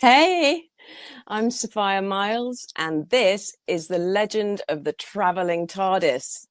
Hey, I'm Sophia Miles, and this is the legend of the travelling TARDIS.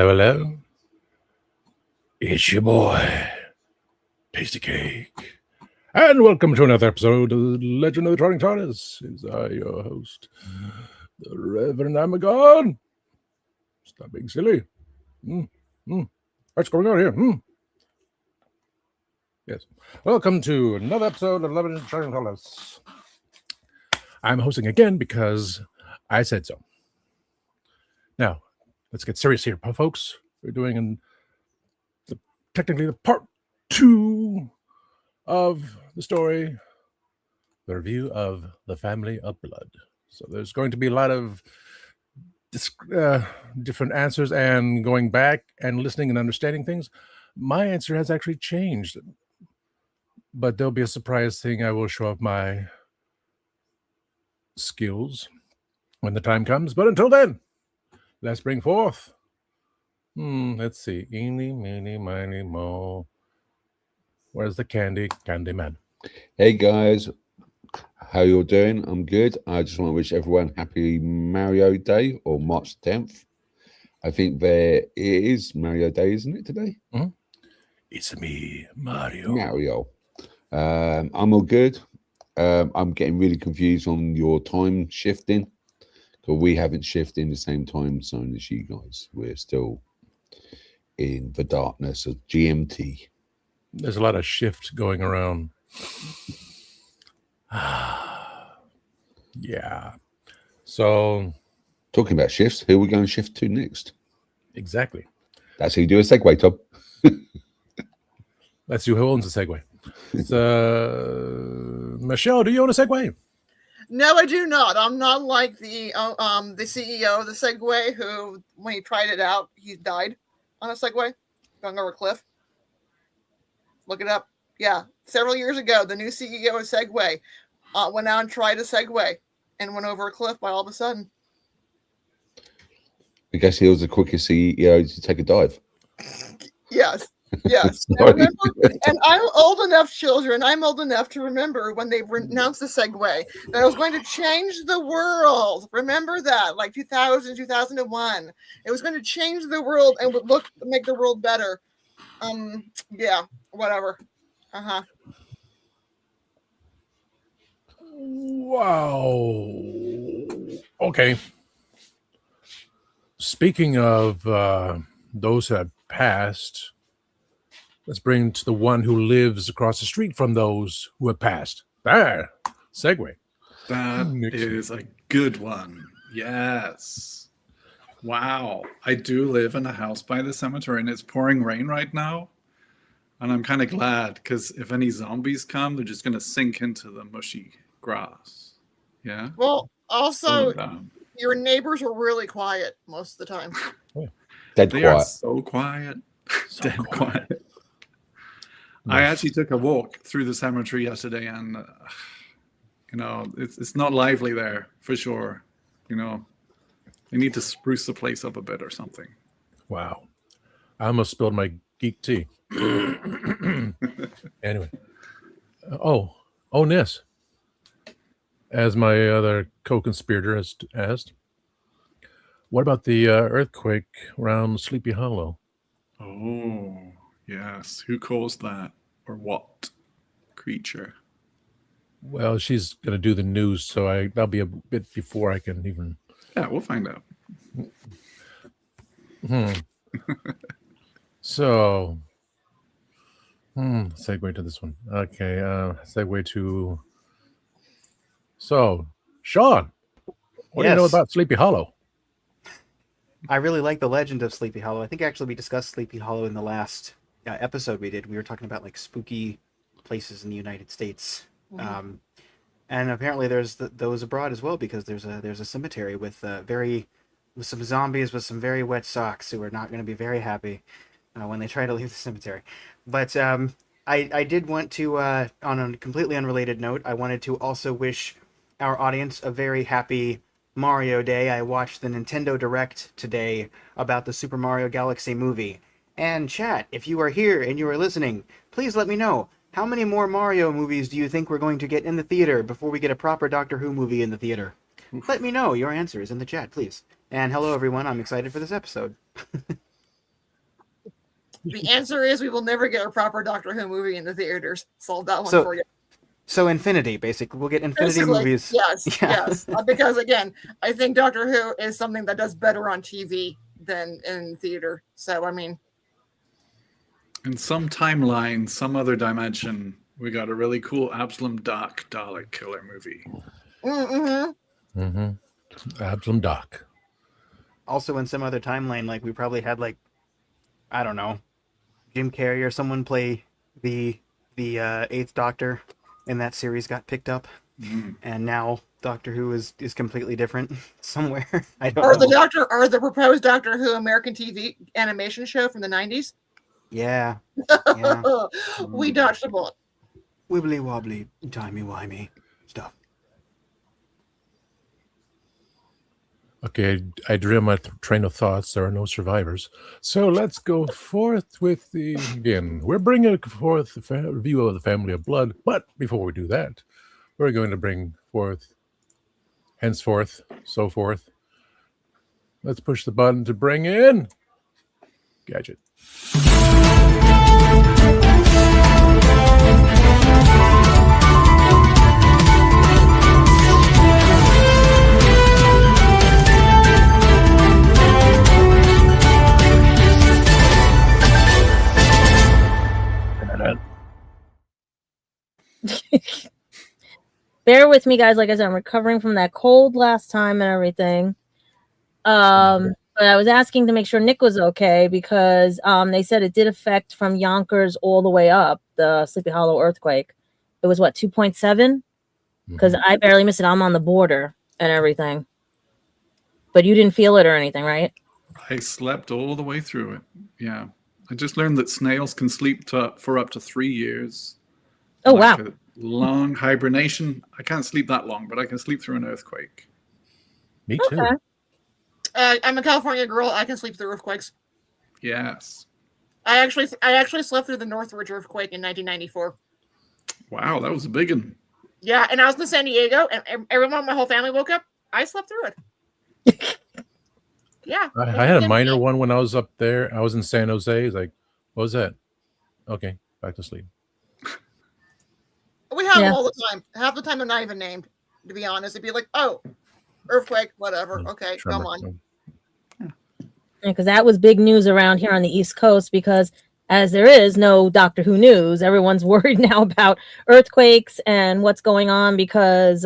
Hello. It's your boy, Tasty Cake. And welcome to another episode of The Legend of the Trotting TARDIS. Is I, your host, the Reverend Amagon. Stop being silly. What's going on here? Yes. Welcome to another episode of The Legend of the Trotting TARDIS. I'm hosting again because I said so. Now, let's get serious here, folks. We're doing technically the part 2 of the story, the review of The Family of Blood. So there's going to be a lot of different answers and going back and listening and understanding things. My answer has actually changed, but there'll be a surprise thing. I will show off my skills when the time comes. But until then, let's bring forth. Let's see. Eeny, meeny, miny, mo. Where's the candy man? Hey guys, how you all doing? I'm good. I just want to wish everyone happy Mario Day or March 10th. I think it is Mario Day, isn't it today? Mm-hmm. It's me, Mario. I'm all good. I'm getting really confused on your time shifting, because we haven't shifted in the same time zone as you guys. We're still in the darkness of GMT. There's a lot of shift going around. Yeah. So, talking about shifts, who are we going to shift to next? Exactly. That's how you do a segue, Tom. Let's see who owns the segue. Michelle, do you own a segue? No, I do not. I'm not like the CEO of the Segway who, when he tried it out, he died on a Segway going over a cliff. Look it up. Yeah, several years ago, the new CEO of Segway went out and tried a Segway and went over a cliff by all of a sudden. I guess he was the quickest CEO to take a dive. Yes. And I'm old enough, children. I'm old enough to remember when they announced the Segway that it was going to change the world. Remember that, like 2000, 2001. It was going to change the world and would make the world better. Yeah, whatever. Wow. Okay. Speaking of those who have passed, let's bring to the one who lives across the street from those who have passed. There, segue. That is a good one. Yes. Wow. I do live in a house by the cemetery, and it's pouring rain right now. And I'm kind of glad, because if any zombies come, they're just going to sink into the mushy grass. Yeah. Well, also, your neighbors are really quiet most of the time. Dead they quiet. Are so quiet. Dead quiet. I actually took a walk through the cemetery yesterday, and it's not lively there for sure. They need to spruce the place up a bit or something. Wow, I almost spilled my geek tea. Anyway, Nis, as my other co-conspirator has asked, what about the earthquake around Sleepy Hollow? Oh, yes. Who caused that? Or what creature? Well, she's going to do the news, so that'll be a bit before I can even. Yeah, we'll find out. So, segue to this one. Okay, segue to. So, Sean, what do you know Yes. about Sleepy Hollow? I really like the legend of Sleepy Hollow. I think actually we discussed Sleepy Hollow in the last episode we did. We were talking about like spooky places in the United States, and apparently there's those abroad as well, because there's a cemetery with some zombies with some very wet socks who are not going to be very happy when they try to leave the cemetery. But I did want to, on a completely unrelated note, I wanted to also wish our audience a very happy Mario Day. I watched the Nintendo Direct today about the Super Mario Galaxy movie. And chat, if you are here and you are listening, please let me know, how many more Mario movies do you think we're going to get in the theater before we get a proper Doctor Who movie in the theater? Let me know your answers in the chat, please. And hello, everyone. I'm excited for this episode. The answer is we will never get a proper Doctor Who movie in the theaters. Solve that one for you. So Infinity, basically. We'll get Infinity Basically, movies. Yes, Yeah. yes. Because again, I think Doctor Who is something that does better on TV than in theater. So I mean, In some timeline, some other dimension, we got a really cool Absalom Doc Dalek killer movie. Absalom Doc. Also, in some other timeline, like we probably had I don't know, Jim Carrey or someone play the Eighth Doctor, and that series got picked up, and now Doctor Who is completely different somewhere. I don't know. Or the proposed Doctor Who American TV animation show from the 90s. Yeah. We dodged a bullet. Wibbly wobbly, timey wimey stuff. Okay, I derailed my train of thoughts. There are no survivors. So let's go forth with again. We're bringing forth the review of the Family of Blood. But before we do that, we're going to bring forth, henceforth, so forth. Let's push the button to bring in Gadget. Bear with me, guys. Like I said, I'm recovering from that cold last time and everything. But I was asking to make sure Nick was okay, because they said it did affect from Yonkers all the way up, the Sleepy Hollow earthquake. It was what, 2.7? Because I barely missed it. I'm on the border and everything. But you didn't feel it or anything, right? I slept all the way through it. Yeah. I just learned that snails can sleep for up to 3 years. Oh, wow. A long hibernation. I can't sleep that long, but I can sleep through an earthquake. Me too. Okay. I'm a California girl. I can sleep through earthquakes. Yes. I actually slept through the Northridge earthquake in 1994. Wow, that was a big one. Yeah, and I was in San Diego, and everyone, my whole family woke up. I slept through it. Yeah. I had a minor one when I was up there. I was in San Jose. It's like, what was that? Okay, back to sleep. We have them all the time. Half the time they're not even named, to be honest. It'd be like, oh, earthquake, whatever. Okay, come on. Because that was big news around here on the East Coast, because as there is no Doctor Who news, everyone's worried now about earthquakes and what's going on, because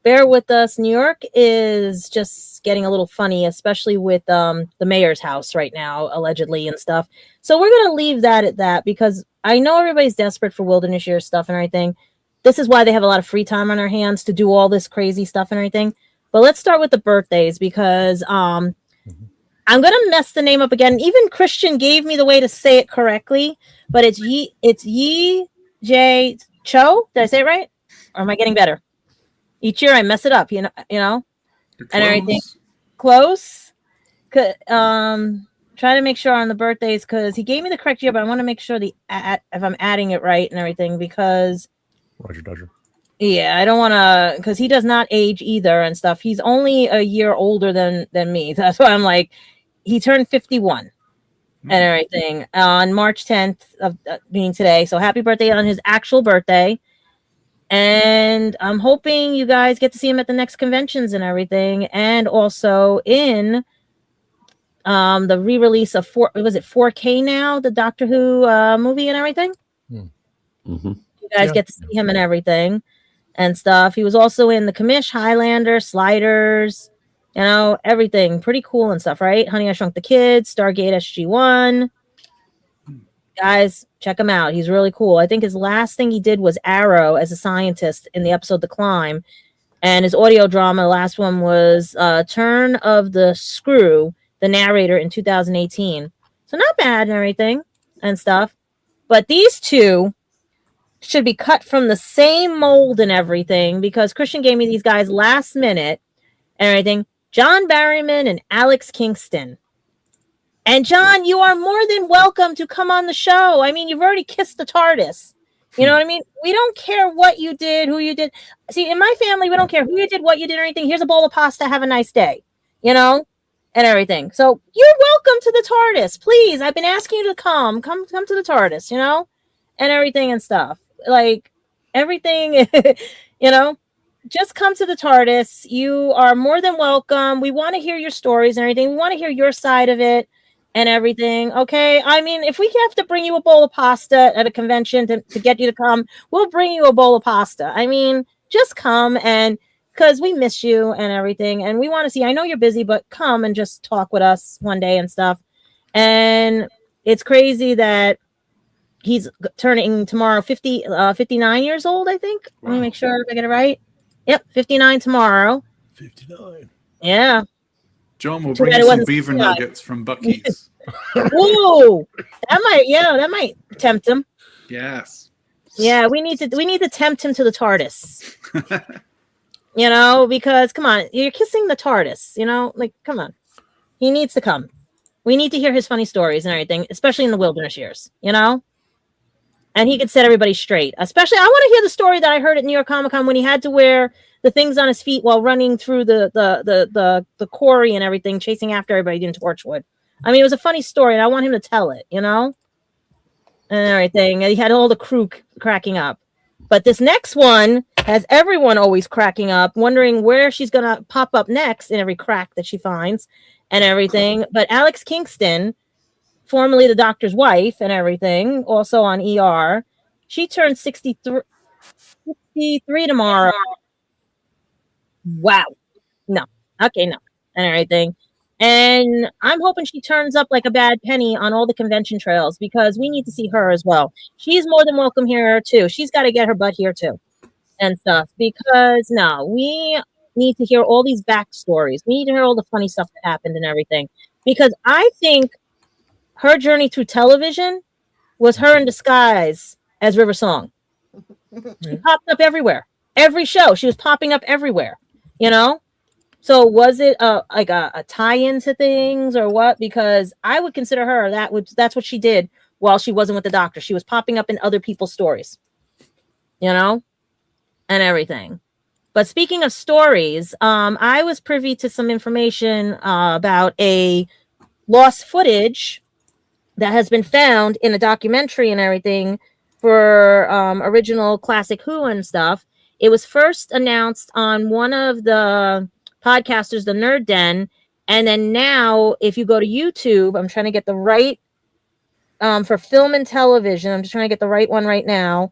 bear with us, New York is just getting a little funny, especially with the mayor's house right now, allegedly, and stuff. So we're going to leave that at that, because I know everybody's desperate for Wilderness Year stuff and everything. This is why they have a lot of free time on their hands to do all this crazy stuff and everything. But let's start with the birthdays, because I'm going to mess the name up again. Even Christian gave me the way to say it correctly, but it's Yi J Cho. Did I say it right? Or am I getting better? Each year I mess it up, you know, and everything. Close. Try to make sure on the birthdays, because he gave me the correct year, but I want to make sure if I'm adding it right and everything, because Roger Dodger. Yeah, I don't want to, because he does not age either and stuff. He's only a year older than me. That's why I'm like, he turned 51 and everything on March 10th of being today. So happy birthday on his actual birthday. And I'm hoping you guys get to see him at the next conventions and everything, and also in the re-release of 4K now, the Doctor Who movie and everything. Mm-hmm. You guys get to see him and everything and stuff. He was also in the Commish, Highlander, Sliders, you know, everything pretty cool and stuff, right? Honey, I Shrunk the Kids, Stargate SG-1. Guys, check him out. He's really cool. I think his last thing he did was Arrow as a scientist in the episode The Climb. And his audio drama, the last one was Turn of the Screw, the narrator in 2018. So not bad and everything and stuff. But these two should be cut from the same mold and everything, because Christian gave me these guys last minute and everything. John Barryman and Alex Kingston. And John, you are more than welcome to come on the show. I mean, you've already kissed the TARDIS. You know what I mean? We don't care what you did, who you did. See, in my family, we don't care who you did, what you did, or anything. Here's a bowl of pasta. Have a nice day. You know? And everything. So you're welcome to the TARDIS. Please. I've been asking you to come. Come to the TARDIS, you know? And everything and stuff. Like everything, you know? Just come to the TARDIS. You are more than welcome. We want to hear your stories and everything. We want to hear your side of it and everything. Okay. I mean, if we have to bring you a bowl of pasta at a convention to get you to come, we'll bring you a bowl of pasta. I mean, just come, and because we miss you and everything. And we want to see, I know you're busy, but come and just talk with us one day and stuff. And it's crazy that he's turning tomorrow 59 years old, I think. Wow. Let me make sure I get it right. Yep. 59 tomorrow. 59. Yeah. John will bring you some beaver nuggets from Buc-ee's. Ooh, that might tempt him. Yes. Yeah, we need to tempt him to the TARDIS. You know, because come on, you're kissing the TARDIS. You know, like come on, he needs to come. We need to hear his funny stories and everything, especially in the wilderness years. You know, and he could set everybody straight. Especially, I want to hear the story that I heard at New York Comic Con when he had to wear the things on his feet while running through the quarry and everything, chasing after everybody in Torchwood. I mean, it was a funny story, and I want him to tell it, you know, and everything. And he had all the crew cracking up. But this next one has everyone always cracking up, wondering where she's gonna pop up next in every crack that she finds and everything. But Alex Kingston, formerly the Doctor's wife and everything, also on ER, she turned 63 tomorrow. Wow. No. Okay, no. And everything. And I'm hoping she turns up like a bad penny on all the convention trails, because we need to see her as well. She's more than welcome here too. She's got to get her butt here too and stuff, because no, we need to hear all these backstories. We need to hear all the funny stuff that happened and everything, because I think her journey through television was her in disguise as River Song. She popped up everywhere. Every show, she was popping up everywhere, you know? So was it like a tie-in to things or what? Because I would consider her that's what she did while she wasn't with the Doctor. She was popping up in other people's stories, you know, and everything. But speaking of stories, I was privy to some information about a lost footage that has been found in a documentary and everything for original classic Who and stuff. It was first announced on one of the podcasters, the Nerd Den, and then now if you go to YouTube, I'm trying to get the right for film and television, I'm just trying to get the right one right now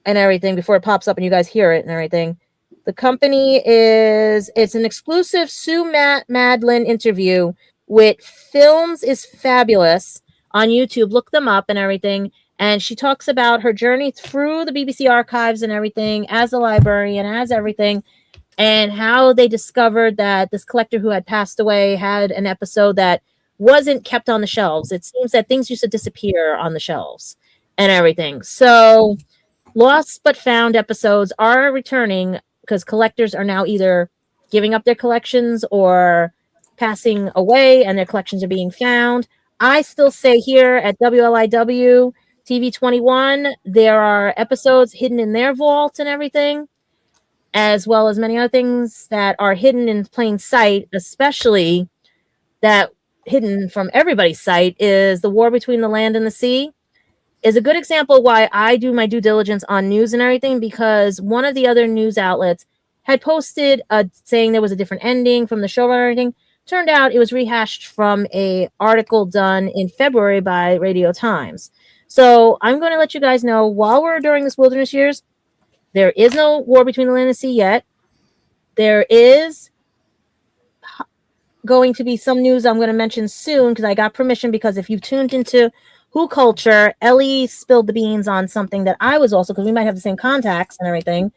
and everything before it pops up and you guys hear it and everything. The company it's an exclusive Sue Madlin interview with Films is Fabulous on YouTube. Look them up and everything. And she talks about her journey through the BBC archives and everything as a librarian, as everything, and how they discovered that this collector who had passed away had an episode that wasn't kept on the shelves. It seems that things used to disappear on the shelves and everything. So lost but found episodes are returning because collectors are now either giving up their collections or passing away and their collections are being found. I still say here at WLIW, TV 21, there are episodes hidden in their vault and everything, as well as many other things that are hidden in plain sight, especially that hidden from everybody's sight is the war between the land and the sea. Is a good example why I do my due diligence on news and everything, because one of the other news outlets had posted saying there was a different ending from the show and everything. Turned out it was rehashed from a article done in February by Radio Times. So I'm going to let you guys know, while we're during this wilderness years, there is no war between the land and the sea yet. There is going to be some news I'm going to mention soon, because I got permission, because if you've tuned into Who Culture, Ellie spilled the beans on something that I was also, because we might have the same contacts and everything,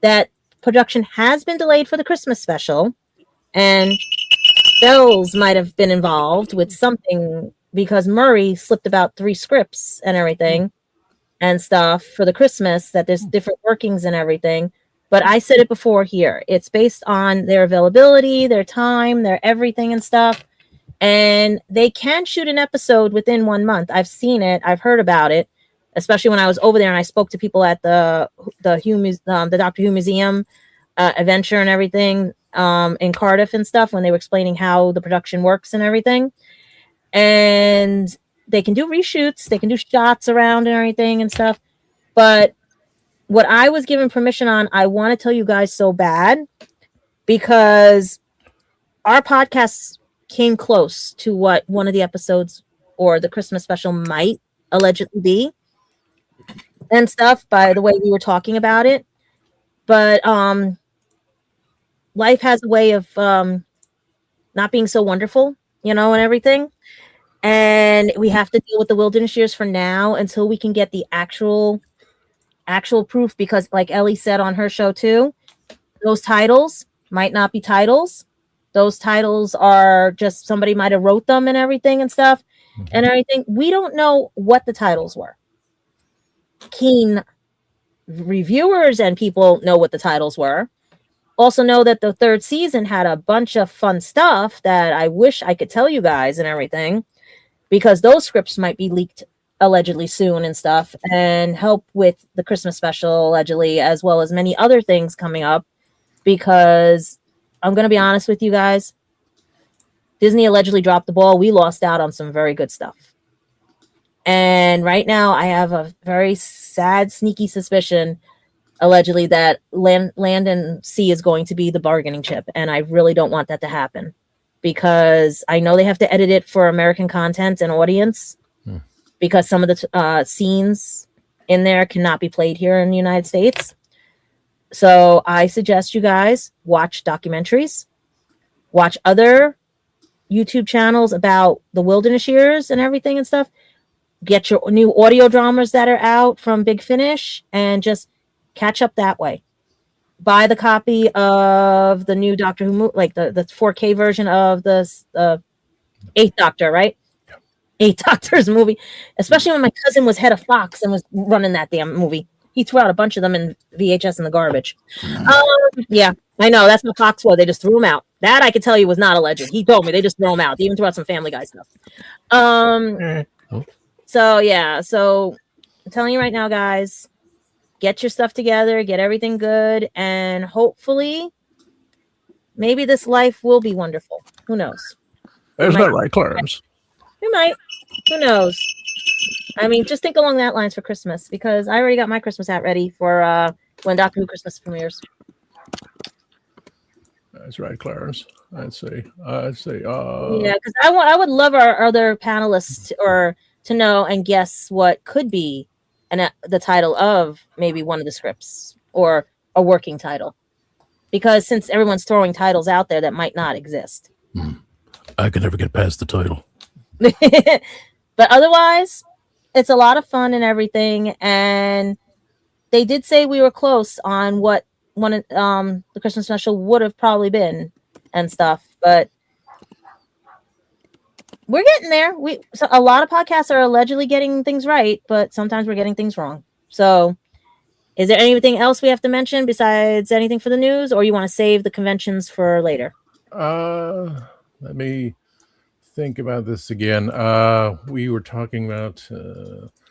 that production has been delayed for the Christmas special, and Bells might have been involved with something, because Murray slipped about 3 scripts and everything and stuff for the Christmas, that there's different workings and everything. But I said it before here. It's based on their availability, their time, their everything and stuff. And they can shoot an episode within 1 month. I've seen it. I've heard about it, especially when I was over there and I spoke to people at the Doctor Who Museum adventure and everything in Cardiff and stuff, when they were explaining how the production works and everything. And they can do reshoots. They can do shots around and everything and stuff. But what I was given permission on, I want to tell you guys so bad, because our podcast came close to what one of the episodes or the Christmas special might allegedly be and stuff, by the way we were talking about it. But life has a way of not being so wonderful, and everything. And we have to deal with the wilderness years for now until we can get the actual proof, because like Ellie said on her show too, those titles might not be titles. Those titles are just, somebody might have wrote them and everything and stuff and everything. We don't know what the titles were. Keen reviewers and people know what the titles were. Also know that the 3rd season had a bunch of fun stuff that I wish I could tell you guys and everything, because those scripts might be leaked allegedly soon and stuff, and help with the Christmas special allegedly, as well as many other things coming up. Because I'm going to be honest with you guys, Disney allegedly dropped the ball. We lost out on some very good stuff. And right now I have a very sad, sneaky suspicion, allegedly, that land and sea is going to be the bargaining chip. And I really don't want that to happen, because I know they have to edit it for American content and audience, because some of the scenes in there cannot be played here in the United States. So I suggest you guys watch documentaries, watch other YouTube channels about the wilderness years and everything and stuff. Get your new audio dramas that are out from Big Finish and just catch up that way. Buy the copy of the new Doctor Who, like the 4K version of the 8th Doctor, right? 8 Doctors movie, especially when my cousin was head of Fox and was running that damn movie. He threw out a bunch of them in VHS in the garbage. Yeah, I know. That's what Fox was. They just threw them out. That I could tell you was not alleged. He told me they just threw them out. They even threw out some Family Guy stuff. So, yeah. So I'm telling you right now, guys, get your stuff together. Get everything good. And hopefully, maybe this life will be wonderful. Who knows? Isn't that right, Clarence? We might. Who knows? I mean, just think along that lines for Christmas, because I already got my Christmas hat ready for when Doctor Who Christmas premieres. That's right, Clarence. I'd say. Yeah, because I would love our other panelists to know and guess what could be the title of maybe one of the scripts, or a working title, because since everyone's throwing titles out there that might not exist. I could never get past the title. But otherwise, it's a lot of fun and everything. And they did say we were close on what one of the Christmas special would have probably been and stuff. But we're getting there. So a lot of podcasts are allegedly getting things right, but sometimes we're getting things wrong. So is there anything else we have to mention besides anything for the news, or you want to save the conventions for later? Let me think about this again. We were talking about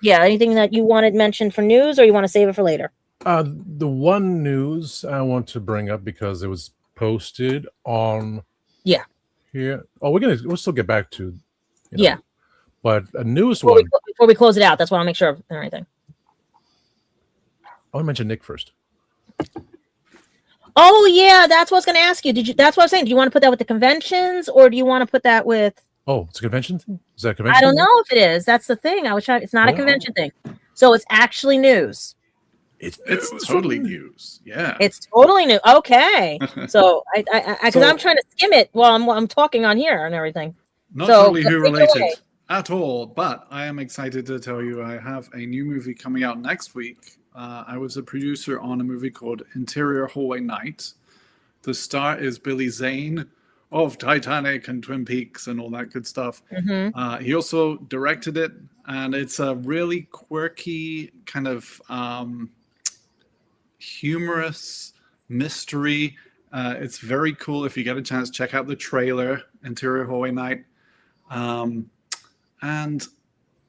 Yeah, anything that you wanted mentioned for news, or you want to save it for later? the one news I want to bring up because it was posted on Yeah. here. Oh, we'll still get back to Yeah. But a newest Before one. before we close it out, that's why I'll make sure of everything. I want to mention Nick first. Oh yeah, that's what I was going to ask you. That's what I was saying. Do you want to put that with the conventions, or do you want to put that with? Oh, it's a convention thing. Is that a convention? I don't know if it is. That's the thing. I was trying. It's not a convention thing, so it's actually news. It's totally news. Yeah, it's totally new. Okay, so because I'm trying to skim it while I'm talking on here and everything. Not totally Who related at all, but I am excited to tell you I have a new movie coming out next week. I was a producer on a movie called Interior Hallway Night. The star is Billy Zane of Titanic and Twin Peaks and all that good stuff. Mm-hmm. He also directed it, and it's a really quirky kind of humorous mystery. It's very cool. If you get a chance, check out the trailer, Interior Hallway Night. And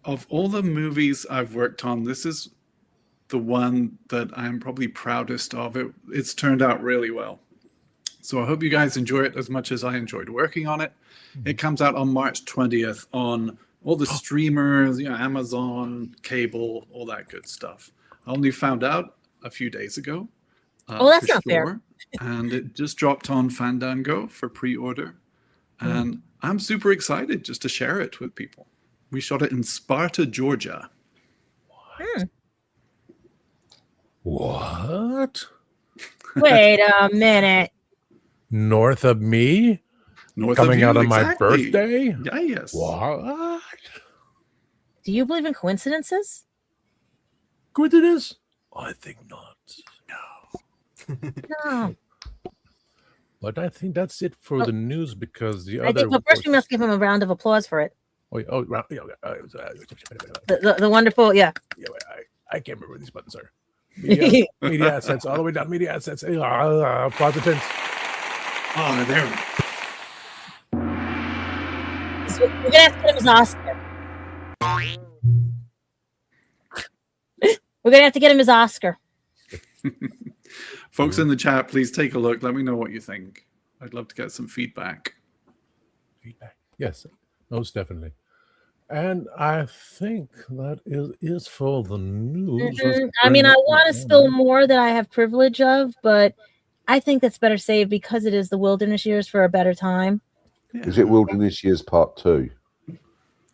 of all the movies I've worked on, this is the one that I'm probably proudest of. It's turned out really well. So I hope you guys enjoy it as much as I enjoyed working on it. It comes out on March 20th on all the streamers, Amazon, cable, all that good stuff. I only found out a few days ago. That's not fair. And it just dropped on Fandango for pre-order. And I'm super excited just to share it with people. We shot it in Sparta, Georgia. What? Wait a minute. North of me? Coming out on my birthday? Yeah, yes. What? Do you believe in coincidences? Coincidence? I think not. No. But I think that's it for the news because the I other. think, but first we must give him a round of applause for it. The wonderful, yeah. I can't remember these buttons are. Media assets, all the way down. Media assets. Positive. Oh, there we go. So we're gonna have to get him his Oscar. We're gonna have to get him his Oscar. Folks in the chat, please take a look. Let me know what you think. I'd love to get some feedback. Yes, most definitely. And I think that is for the news. I mean, I want to spill more that I have privilege of, but I think that's better saved because it is the Wilderness Years for a better time. Yeah. Is it Wilderness Years Part 2?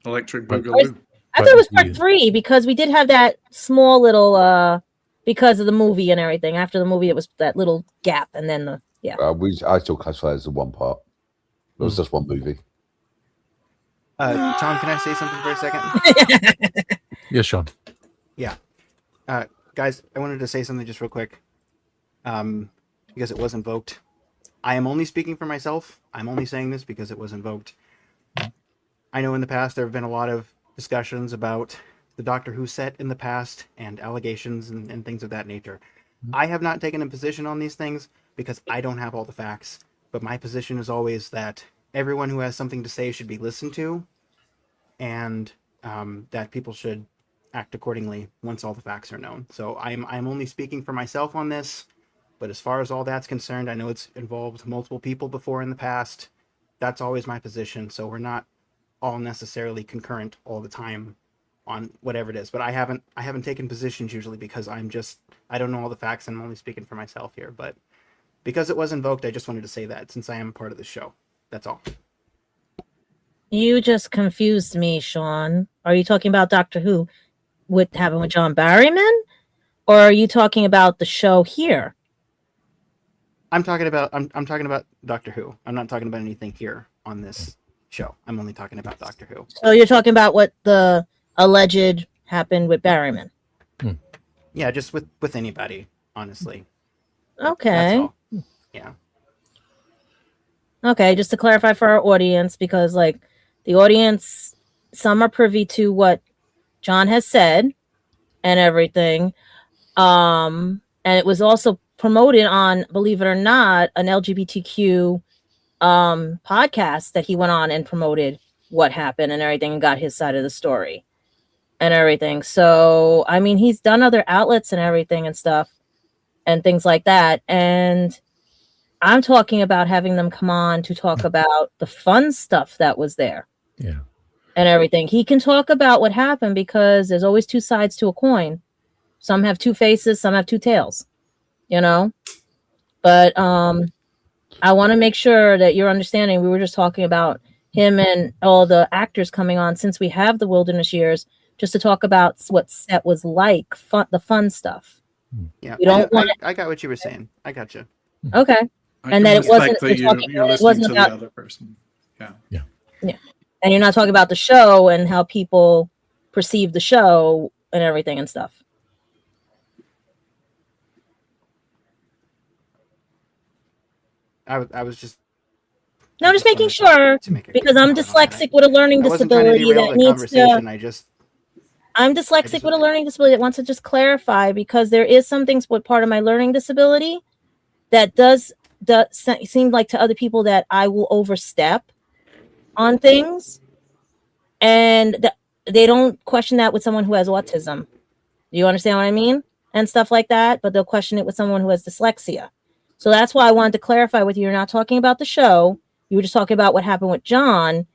Electric Boogaloo. I thought it was Part 3 because we did have that small little because of the movie and everything. After the movie, it was that little gap, and then I still classify it as the one part. It was just one movie. Tom, can I say something for a second? Yes, Sean. Yeah. Guys, I wanted to say something just real quick. Because it was invoked. I am only speaking for myself. I'm only saying this because it was invoked. I know in the past there have been a lot of discussions about the Doctor Who set in the past and allegations and things of that nature. I have not taken a position on these things because I don't have all the facts. But my position is always that everyone who has something to say should be listened to, and that people should act accordingly once all the facts are known. So I'm only speaking for myself on this, but as far as all that's concerned, I know it's involved multiple people before in the past. That's always my position. So we're not all necessarily concurrent all the time on whatever it is. But I haven't taken positions usually because I don't know all the facts, and I'm only speaking for myself here. But because it was invoked, I just wanted to say that since I am part of the show. That's all. You just confused me, Sean. Are you talking about Doctor Who with John Barryman? Or are you talking about the show here? I'm talking about Doctor Who. I'm not talking about anything here on this show. I'm only talking about Doctor Who. So you're talking about what the alleged happened with Barryman? Yeah, just with anybody, honestly. Okay. That's all. Yeah. Okay, just to clarify for our audience, because like the audience, some are privy to what John has said and everything. And it was also promoted on, believe it or not, an LGBTQ podcast that he went on and promoted what happened and everything and got his side of the story and everything. So, I mean, he's done other outlets and everything and stuff and things like that. And I'm talking about having them come on to talk about the fun stuff that was there. Yeah. And everything. He can talk about what happened because there's always two sides to a coin. Some have two faces, some have two tails, you know? But I want to make sure that you're understanding. We were just talking about him and all the actors coming on since we have the wilderness years, just to talk about what set was like, the fun stuff. Yeah, We don't want I got what you were saying. I got you. Okay. I And that it wasn't respect that you're talking- you're it listening wasn't to about- the other person. Yeah. Yeah. And you're not talking about the show and how people perceive the show and everything and stuff. I was just No, just making wanted sure to make a because I'm comment on that. dyslexic with a learning I wasn't trying to disability derail that the needs conversation. to. I I'm just dyslexic with a learning disability that wants to just clarify because there is some things with part of my learning disability that does seem like to other people that I will overstep on things, and they don't question that with someone who has autism. Do you understand what I mean? And stuff like that, but they'll question it with someone who has dyslexia. So that's why I wanted to clarify with you. You're not talking about the show. You were just talking about what happened with John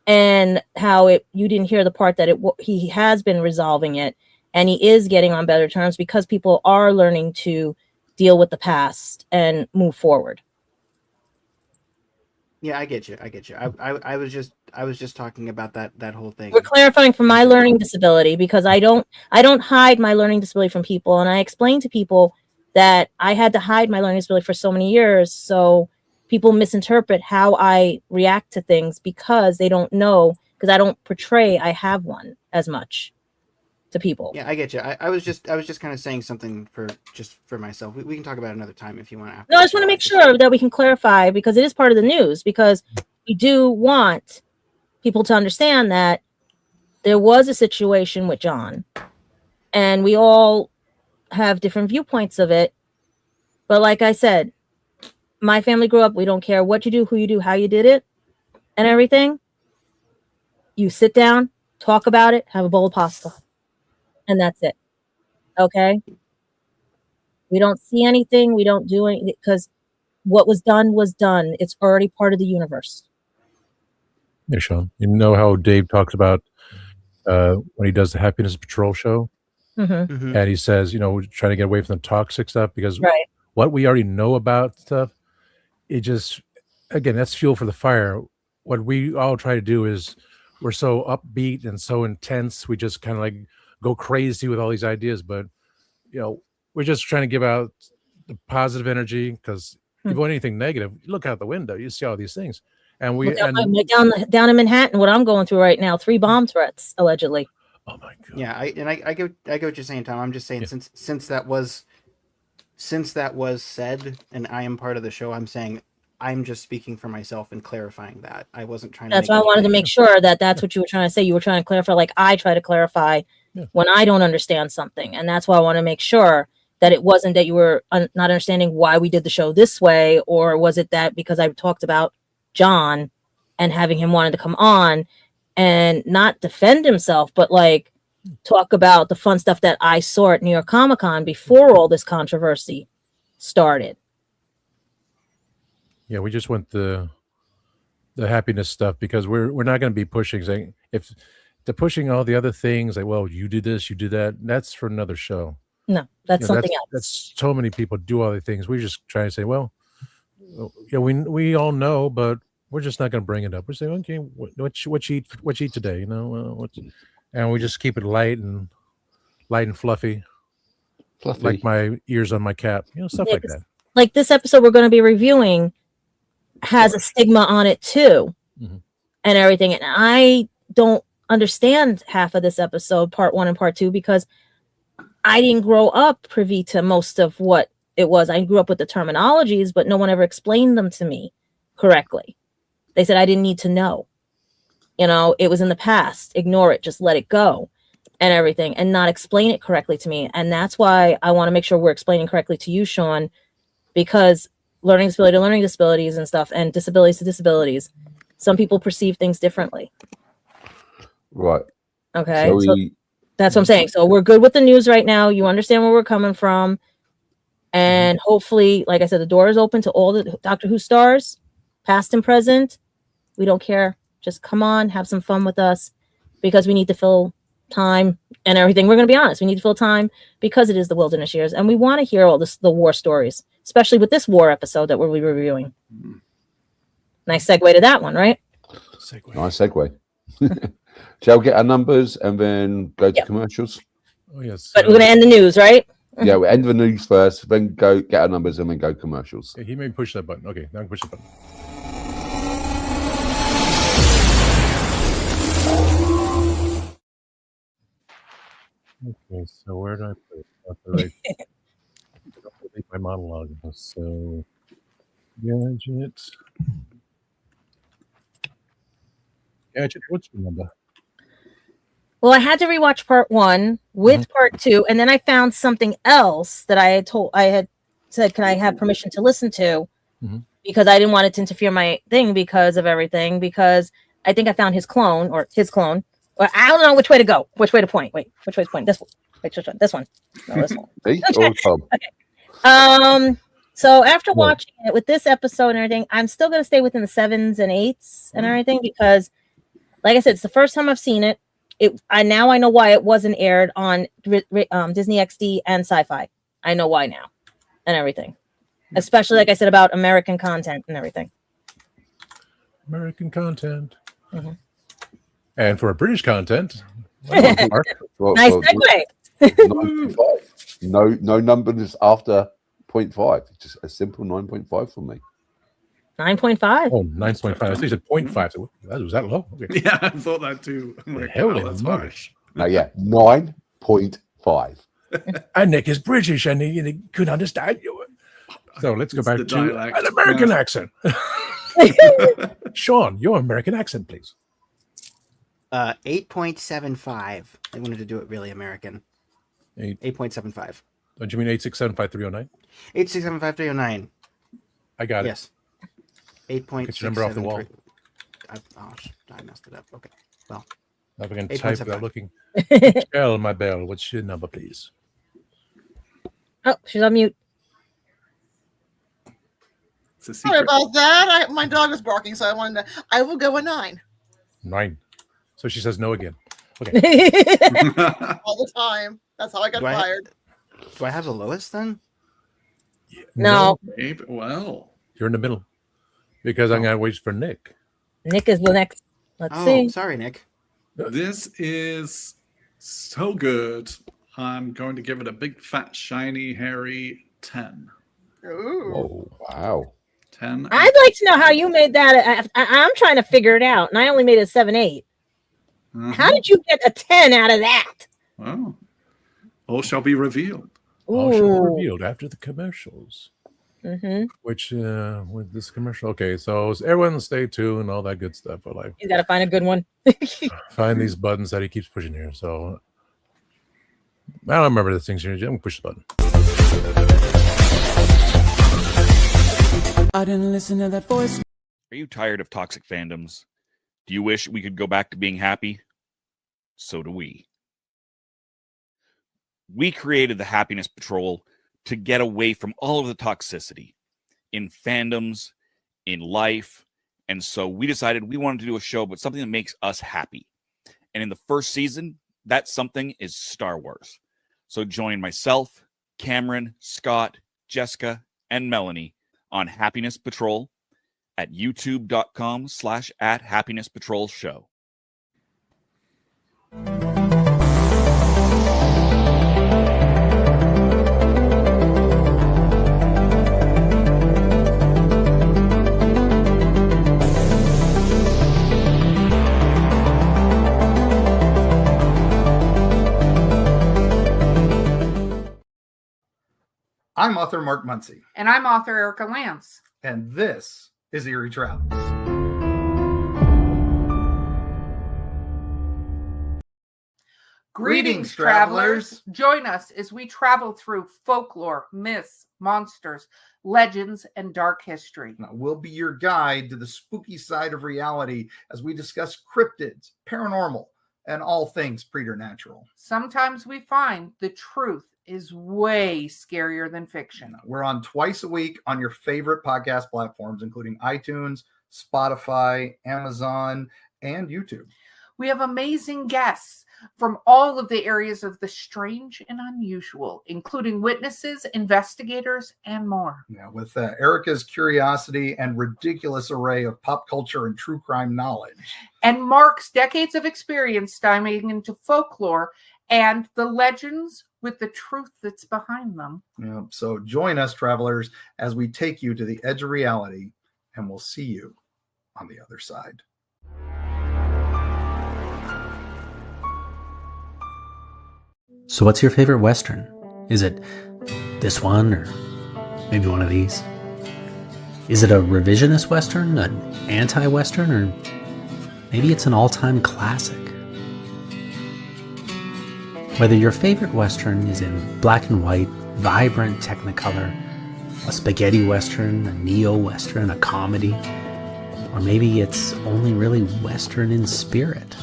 and how you didn't hear the part that he has been resolving it and he is getting on better terms because people are learning to deal with the past and move forward. Yeah, I get you. I was just talking about that whole thing. We're clarifying for my learning disability because I don't hide my learning disability from people, and I explain to people that I had to hide my learning disability for so many years, so people misinterpret how I react to things because they don't know, because I don't portray I have one as much to people. Yeah, I get you. I was just kind of saying something for myself. We can talk about it another time if you want. No, I just want to make sure that we can clarify because it is part of the news, because we do want people to understand that there was a situation with John and we all have different viewpoints of it. But like I said, my family grew up, we don't care what you do, who you do, how you did it and everything. You sit down, talk about it, have a bowl of pasta. And that's it. Okay? We don't see anything. We don't do anything because what was done was done. It's already part of the universe. Yeah, Sean. You know how Dave talks about when he does the Happiness Patrol show, Mm-hmm. and he says, trying to get away from the toxic stuff because Right. what we already know about stuff, it just, again, that's fuel for the fire. What we all try to do is we're so upbeat and so intense. We just kind of like go crazy with all these ideas, but we're just trying to give out the positive energy because if you want anything negative, you look out the window, you see all these things. And down in Manhattan, what I'm going through right now, 3 bomb threats allegedly. Oh my God. Yeah, I get what you're saying, Tom. I'm just saying since that was said, and I am part of the show, I'm saying I'm just speaking for myself and clarifying that. I wasn't trying to. That's why I wanted to make sure that that's what you were trying to say. You were trying to clarify, like I try to clarify when I don't understand something, and that's why I want to make sure that it wasn't that you were not understanding why we did the show this way, or was it that because I talked about John and having him wanted to come on and not defend himself, but like talk about the fun stuff that I saw at New York Comic Con before all this controversy started. Yeah, we just want the happiness stuff because we're not going to be pushing. Saying if they're pushing all the other things, like, well, you do this, you do that. That's for another show. No, that's something else. That's so many people do all the things. We just try to say, well, we all know, but we're just not going to bring it up. We're saying, okay, what you eat today? And we just keep it light and fluffy. Like my ears on my cap, stuff like that. Like this episode we're going to be reviewing has a stigma on it too, and everything. And I don't understand half of this episode, part 1 and part 2, because I didn't grow up privy to most of what it was. I grew up with the terminologies, but no one ever explained them to me correctly. They said I didn't need to know. It was in the past. Ignore it. Just let it go and everything, and not explain it correctly to me. And that's why I want to make sure we're explaining correctly to you, Sean, because learning disability to learning disabilities and stuff, and disabilities to disabilities, some people perceive things differently. Right. Okay. So So that's what I'm saying. So we're good with the news right now. You understand where we're coming from. And hopefully, like I said, the door is open to all the Doctor Who stars, past and present. We don't care. Just come on, have some fun with us, because we need to fill time and everything. We're going to be honest. We need to fill time because it is the Wilderness Years, and we want to hear all the war stories, especially with this war episode that we're reviewing. Nice segue to that one, right? Nice segue. Shall we get our numbers and then go to commercials? Oh, yes. But we're going to end the news, right? Yeah, we end the news first, then go get our numbers and then go commercials. Yeah, he may push that button. Okay, now I can push the button. Okay, so where do I put it? Right. My monologue. So, gadget. Gadget, what's your number? Well, I had to rewatch part 1 with part 2, and then I found something else that I had said, can I have permission to listen to? Because I didn't want it to interfere my thing because of everything, because I think I found his clone. Or I don't know which way to go, which way to point. Wait, which way to point? This one. Wait, which one? This one. No, this one. Okay. So after watching it with this episode and everything, I'm still going to stay within the 7s and 8s and everything, because, like I said, it's the first time I've seen it. I know why it wasn't aired on Disney XD and Sci-Fi. I know why now, and everything, especially like I said about American content and everything. American content, and for a British content, nice segue. 9.5. No numbers after 0.5. Just a simple 9.5 for me. 9.5. Oh, 9.5. I think you said 0.5. So was that low? Okay. Yeah, I thought that too. That's harsh. No, yeah, 9.5. And Nick is British, and he could understand you. So let's go back to an American accent. Sean, your American accent, please. 8.75. I wanted to do it really American. 8.75. Don't you mean 8675309? 8675309. I got it. Yes. 8.6. Get your number off the wall. I messed it up. Okay. Well, now we can type without looking. Tell my bell. What's your number, please? Oh, she's on mute. Sorry about that. My dog was barking, so I will go a 9. 9. So she says no again. Okay. All the time. That's how I got fired. Do I have the lowest then? No. Maybe, well, you're in the middle, because I'm gonna wait for Nick. Nick is the next. Let's see. Sorry, Nick. This is so good. I'm going to give it a big, fat, shiny, hairy 10. Ooh. Oh, wow. 10. I'd like to know how you made that. I'm trying to figure it out, and I only made a 7.8. How did you get a 10 out of that? Well, all shall be revealed. All shall be revealed after the commercials. Mm-hmm. Which with this commercial, okay, so everyone stay tuned, all that good stuff. But like, He's got to find a good one. find these buttons that he keeps pushing here. So I don't remember the things here. I'm gonna push the button. I didn't listen to that voice. Are you tired of toxic fandoms? Do you wish we could go back to being happy? So do we. We created the Happiness Patrol to get away from all of the toxicity in fandoms, in life. And so we decided we wanted to do a show, but something that makes us happy. And in the first season, that something is Star Wars. So join myself, Cameron, Scott, Jessica, and Melanie on Happiness Patrol at youtube.com/@happinesspatrolshow. I'm author Mark Muncy. And I'm author Erica Lance. And this is Eerie Travels. Greetings, travelers. Join us as we travel through folklore, myths, monsters, legends, and dark history. Now, we'll be your guide to the spooky side of reality as we discuss cryptids, paranormal, and all things preternatural. Sometimes we find the truth is way scarier than fiction. We're on twice a week on your favorite podcast platforms, including iTunes, Spotify, Amazon, and YouTube. We have amazing guests from all of the areas of the strange and unusual, including witnesses, investigators, and more. Now, with Erica's curiosity and ridiculous array of pop culture and true crime knowledge. And Mark's decades of experience diving into folklore and the legends with the truth that's behind them. Yeah, so join us, travelers, as we take you to the edge of reality, and we'll see you on the other side. So what's your favorite Western? Is it this one or maybe one of these? Is it a revisionist Western, an anti-Western, or maybe it's an all-time classic? Whether your favorite Western is in black and white, vibrant Technicolor, a spaghetti Western, a neo-Western, a comedy, or maybe it's only really Western in spirit.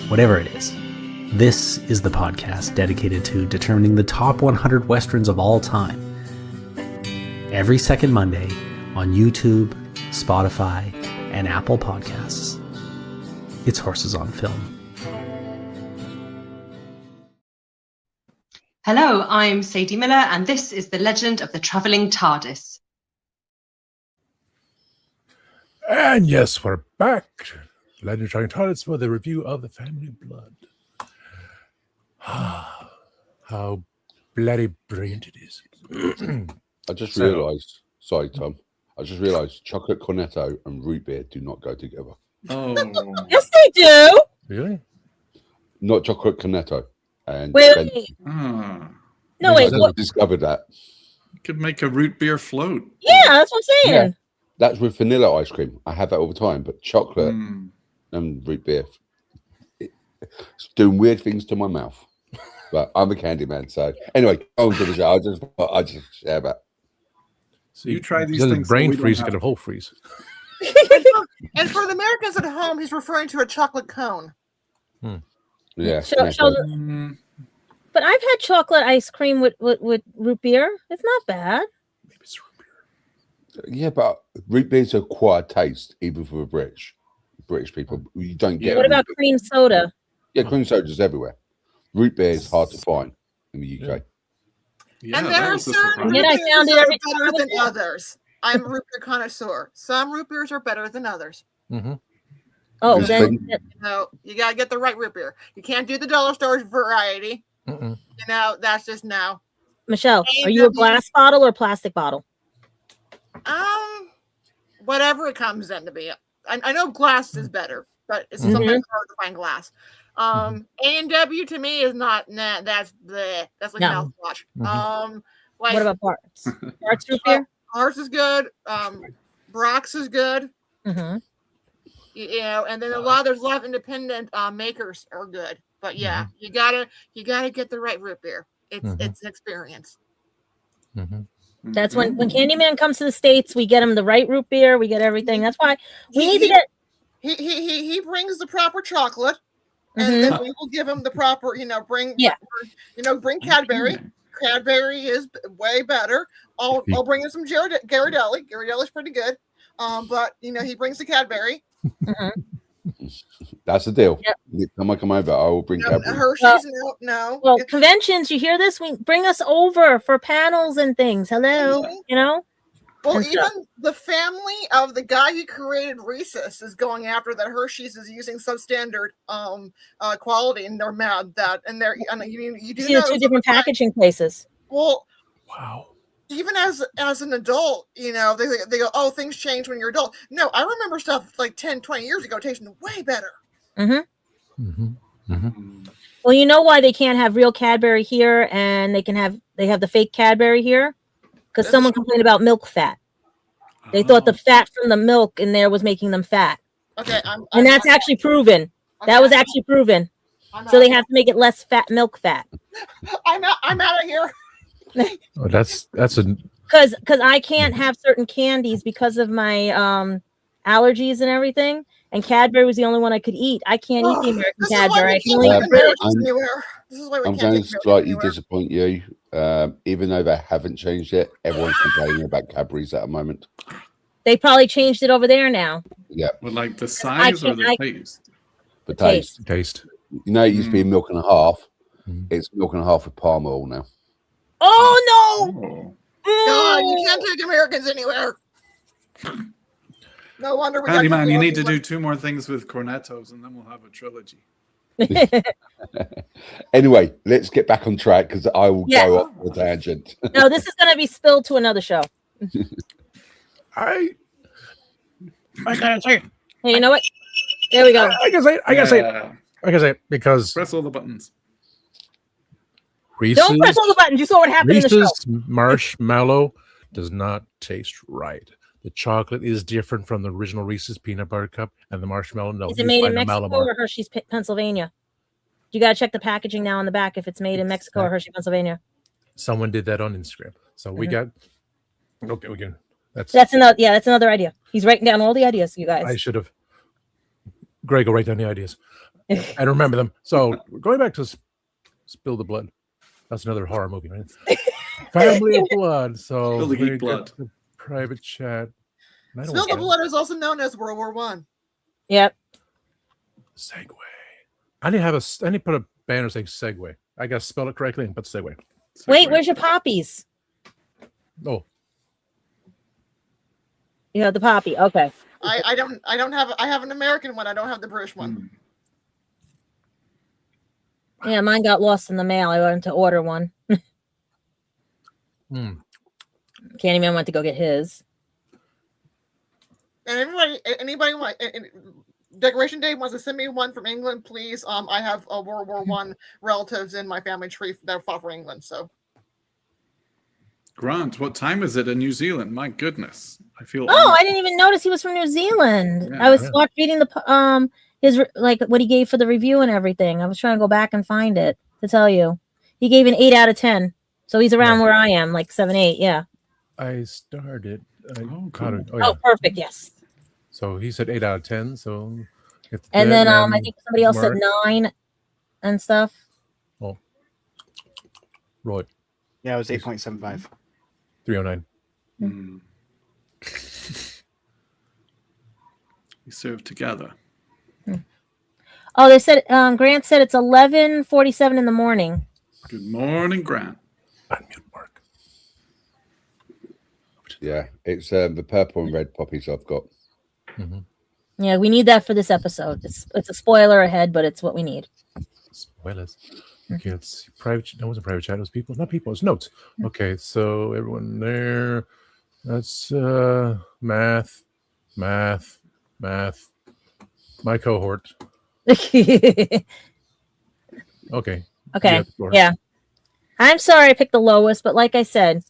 Whatever it is, this is the podcast dedicated to determining the top 100 Westerns of all time. Every second Monday on YouTube, Spotify, and Apple Podcasts. It's Horses on Film. Hello, I'm Sadie Miller, and this is The Legend of the Travelling TARDIS. And yes, we're back. Legend of Travelling TARDIS for the review of The Family Blood. How bloody brilliant it is. I just realised, sorry, Tom, I just realised chocolate cornetto and root beer do not go together. Oh. Yes, they do. Really? Not chocolate cornetto. And Wait. No, wait. I What? discovered that. You could make a root beer float. Yeah, that's what I'm saying. Yeah. That's with vanilla ice cream. I have that all the time, but chocolate and root beer, it's doing weird things to my mouth. But I'm a candy man, so anyway, on to the show. I just share that. So you try these Instead of things. brain that we freeze, don't get a have. whole freeze. And for the Americans at home, he's referring to a chocolate cone. Yeah. But I've had chocolate ice cream with root beer. It's not bad. Maybe it's root beer. Yeah, but root beer's a quiet taste, even for the British people. You don't get. What about cream soda? Yeah, cream soda's everywhere. Root beer is hard to find in the UK. Yeah, And that there are was a certain surprise. Yet I root found beers it every that are time I better was than there. others. I'm a root beer connoisseur. Some root beers are better than others. Mm-hmm. Oh, Yes, then No, you gotta get the right root beer. You can't do the dollar store variety. Mm-mm. You know, that's just no. Michelle, are you a glass bottle or plastic bottle? Whatever it comes in to be. I know glass is better, but it's Mhm. sometimes hard to find glass. A&W to me is not. Nah, that's bleh. That's like No. mouthwash. Mhm. Like What about Bart's? Bart's root beer? ours is good. Brock's is good. Mm-hmm. You know, and then there's a lot of independent makers are good. But yeah, you gotta get the right root beer. It's an experience. That's when Candyman comes to the States, we get him the right root beer, we get everything. That's why we need to get. He brings the proper chocolate, and then we will give him the proper. Bring Cadbury. Cadbury is way better. I'll bring in some Ghirardelli. Ghirardelli's pretty good. But he brings the Cadbury. That's the deal. Yep. Next time I come over, I will bring Cadbury. Hershey's, no. Well, conventions, you hear this? We bring us over for panels and things. Hello, Well, and even stuff. the family of the guy who created Reese's is going after that. Hershey's is using substandard quality, and they're mad that. And they're you do See know the two different packaging places. Well, wow. Even as an adult, they go, oh, things change when you're adult. No, I remember stuff like 10, 20 years ago tasting way better. Well, you know why they can't have real Cadbury here, and they have the fake Cadbury here, because someone complained about milk fat. They thought the fat from the milk in there was making them fat. Okay, and that's actually proven. That was actually proven. So they have to make it less milk fat. I'm out of here. Oh, that's a Because I can't have certain candies because of my allergies and everything. And Cadbury was the only one I could eat. I can't eat the American Cadbury. I can only eat British. I'm going to slightly disappoint you. Even though they haven't changed it, everyone's complaining about Cadbury's at the moment. They probably changed it over there now. Yeah. Well, like the size or the taste? The taste. Taste. You know, it used to be milk and a half. It's milk and a half with palm oil now. Oh, no. God, you can't take Americans anywhere. No wonder we got Man, you need to do 2 more things with cornetos, and then we'll have a trilogy. Anyway, let's get back on track because I will go off the tangent. No, this is going to be spilled to another show. I gotta say it. Hey, you know what? There we go. I gotta say it because press all the buttons. Reese's, don't press all the buttons. You saw what happened in the Reese's show. marshmallow does not taste right. The chocolate is different from the original Reese's peanut butter cup, and the marshmallow. No, Is it made in Mexico or Hershey's, Pennsylvania? You got to check the packaging now on the back if it's made in Mexico or Hershey, Pennsylvania. Someone did that on Instagram, so we got. Okay, we can. That's another idea. He's writing down all the ideas, you guys. I should have. Greg will write down the ideas and remember them. So going back to Spill the Blood. That's another horror movie, right? Family of Blood. So Spill the Blood. Private chat. Spill the Blood is also known as World War One. Yep. Segue. I need to put a banner saying segue. I gotta spell it correctly and put segue. Wait, where's your poppies? Oh. You have the poppy. Okay. I don't have. I have an American one. I don't have the British one. Yeah, mine got lost in the mail. I went to order one. Candyman went to go get his. And anybody want Decoration Day wants to send me one from England, please. I have a World War One relatives in my family tree that fought for England. So, Grant, what time is it in New Zealand? My goodness, I feel. Oh, I didn't even notice he was from New Zealand. Yeah, I was reading the his like what he gave for the review and everything. I was trying to go back and find it to tell you. He gave an 8 out of 10, so he's around where I am, like 7, 8. Yeah. I started. Cool. Oh, perfect. Yes. So he said 8 out of 10. So. And then I think somebody else said 9 and stuff. Oh. Roy. Yeah, it was 8.75. 309. We serve together. Oh, they said Grant said it's 11:47 in the morning. Good morning, Grant. Yeah, it's the purple and red poppies I've got. Yeah, we need that for this episode. It's a spoiler ahead, but it's what we need. Spoilers. Okay, let's see. Private. No, it wasn't private chat. It was people. Not people. It was notes. Okay, so everyone there. That's math. My cohort. Okay. Okay. Yeah. I'm sorry I picked the lowest, but like I said.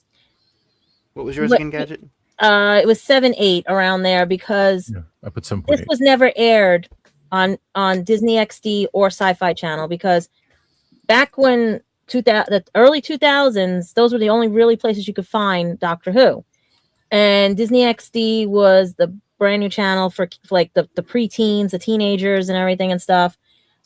What was yours again, Gadget? It was 7, 8 around there because I put 7.8. This was never aired on Disney XD or Sci-Fi Channel because back when the early 2000s, those were the only really places you could find Doctor Who, and Disney XD was the brand new channel for like the preteens, the teenagers, and everything and stuff.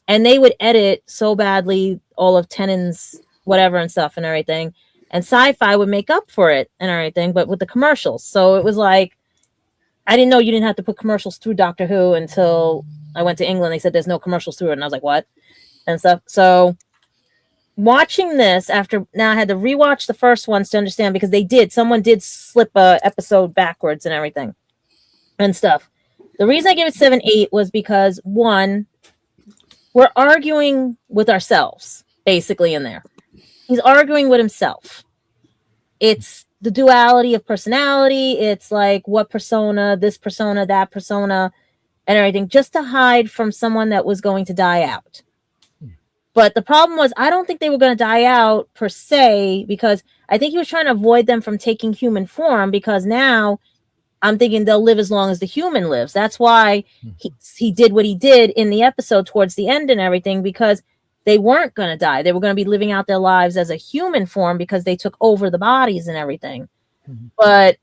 And they would edit so badly all of Tennant's whatever and stuff and everything. And Sci-Fi would make up for it and everything, but with the commercials. So it was like, I didn't know you didn't have to put commercials through Doctor Who until I went to England. They said there's no commercials through it. And I was like, what? And stuff. So watching this now I had to rewatch the first ones to understand because someone did slip a episode backwards and everything and stuff. The reason I gave it 7, 8 was because one, we're arguing with ourselves basically in there. He's arguing with himself. It's the duality of personality. It's like what persona, this persona, that persona, and everything, just to hide from someone that was going to die out. But the problem was, I don't think they were going to die out per se, because I think he was trying to avoid them from taking human form, because now I'm thinking they'll live as long as the human lives. That's why he did what he did in the episode towards the end and everything, because they weren't going to die. They were going to be living out their lives as a human form because they took over the bodies and everything. But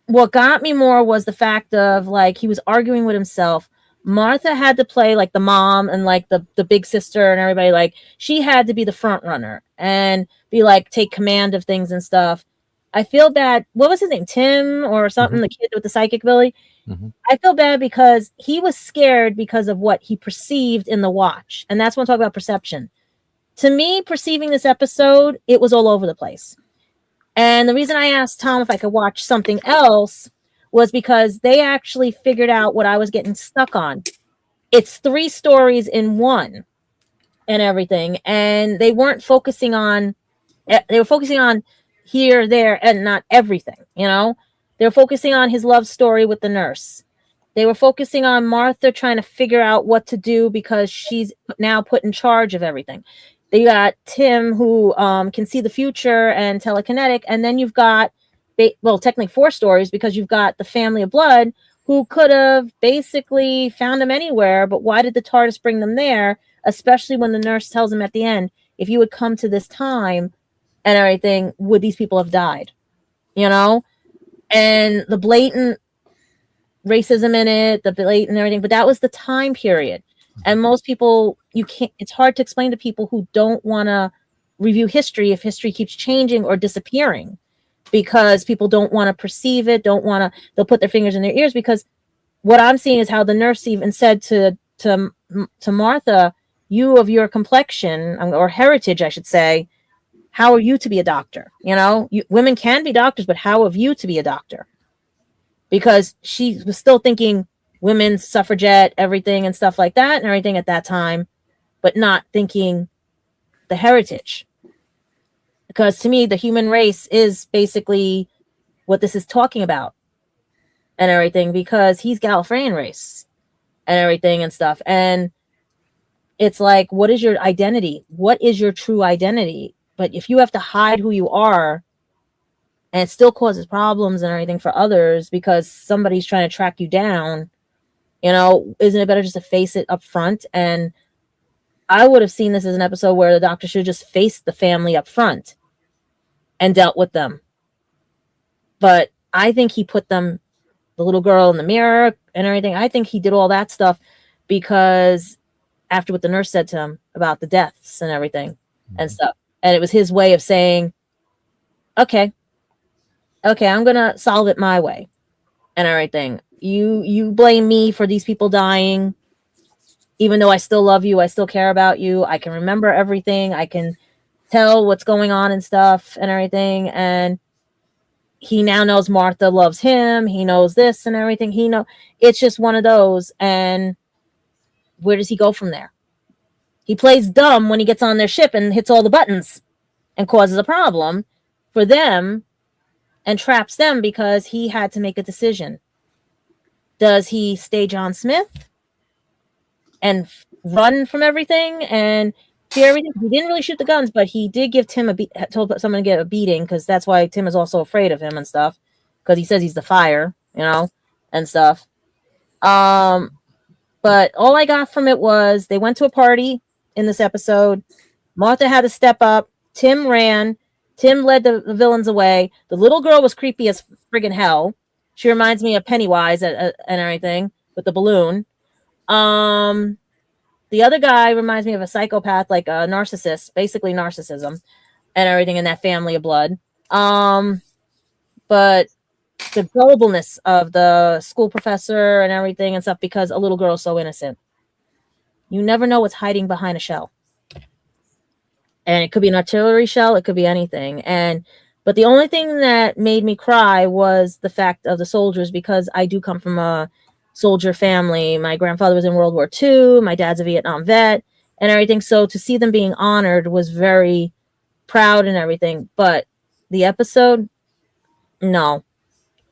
what got me more was the fact of, like, he was arguing with himself. Martha had to play like the mom and like the big sister and everybody. Like, she had to be the front runner and be like, take command of things and stuff. I feel bad. What was his name? Tim or something? The kid with the psychic ability. I feel bad because he was scared because of what he perceived in the watch. And that's when I talk about perception. To me, perceiving this episode, it was all over the place. And the reason I asked Tom if I could watch something else was because they actually figured out what I was getting stuck on. It's 3 stories in one and everything. And they weren't focusing on, they were focusing on here, there, and not everything, you know? They were focusing on his love story with the nurse. They were focusing on Martha trying to figure out what to do because she's now put in charge of everything. They got Tim, who can see the future and telekinetic. And then you've got, well, technically 4 stories because you've got the family of blood who could have basically found him anywhere. But why did the TARDIS bring them there? Especially when the nurse tells him at the end, if you would come to this time and everything, would these people have died? You know? And the blatant racism in it, the blatant everything, but that was the time period. And most people, you can't, it's hard to explain to people who don't want to review history if history keeps changing or disappearing, because people don't want to perceive it, don't want to, they'll put their fingers in their ears, because what I'm seeing is how the nurse even said to Martha, you of your complexion or heritage, I should say, how are you to be a doctor? You know, women can be doctors, but how have you to be a doctor? Because she was still thinking women's suffragette, everything and stuff like that and everything at that time, but not thinking the heritage. Because to me, the human race is basically what this is talking about and everything, because he's Gallifreyan race and everything and stuff. And it's like, what is your identity? What is your true identity? But if you have to hide who you are, and it still causes problems and everything for others because somebody's trying to track you down, you know, isn't it better just to face it up front? And I would have seen this as an episode where the doctor should just face the family up front and dealt with them. But I think he put them, the little girl in the mirror and everything, I think he did all that stuff because after what the nurse said to him about the deaths and everything and stuff. And it was his way of saying, okay, I'm going to solve it my way and everything. You blame me for these people dying, even though I still love you. I still care about you. I can remember everything. I can tell what's going on and stuff and everything. And he now knows Martha loves him. He knows this and everything. It's just one of those. And where does he go from there? He plays dumb when he gets on their ship and hits all the buttons and causes a problem for them and traps them because he had to make a decision. Does he stay John Smith and run from everything and fear everything? He didn't really shoot the guns, but he did give Tim told someone to get a beating, because that's why Tim is also afraid of him and stuff, because he says he's the fire, you know, and stuff. But all I got from it was they went to a party in this episode. Martha had to step up. Tim ran. Tim led the villains away. The little girl was creepy as friggin' hell. She reminds me of Pennywise and everything with the balloon. The other guy reminds me of a psychopath, like a narcissist, basically narcissism and everything in that family of blood. But the gullibleness of the school professor and everything and stuff, because a little girl is so innocent. You never know what's hiding behind a shell. And it could be an artillery shell, it could be anything. But the only thing that made me cry was the fact of the soldiers, because I do come from a soldier family. My grandfather was in World War II, my dad's a Vietnam vet and everything. So to see them being honored was very proud and everything. But the episode, no.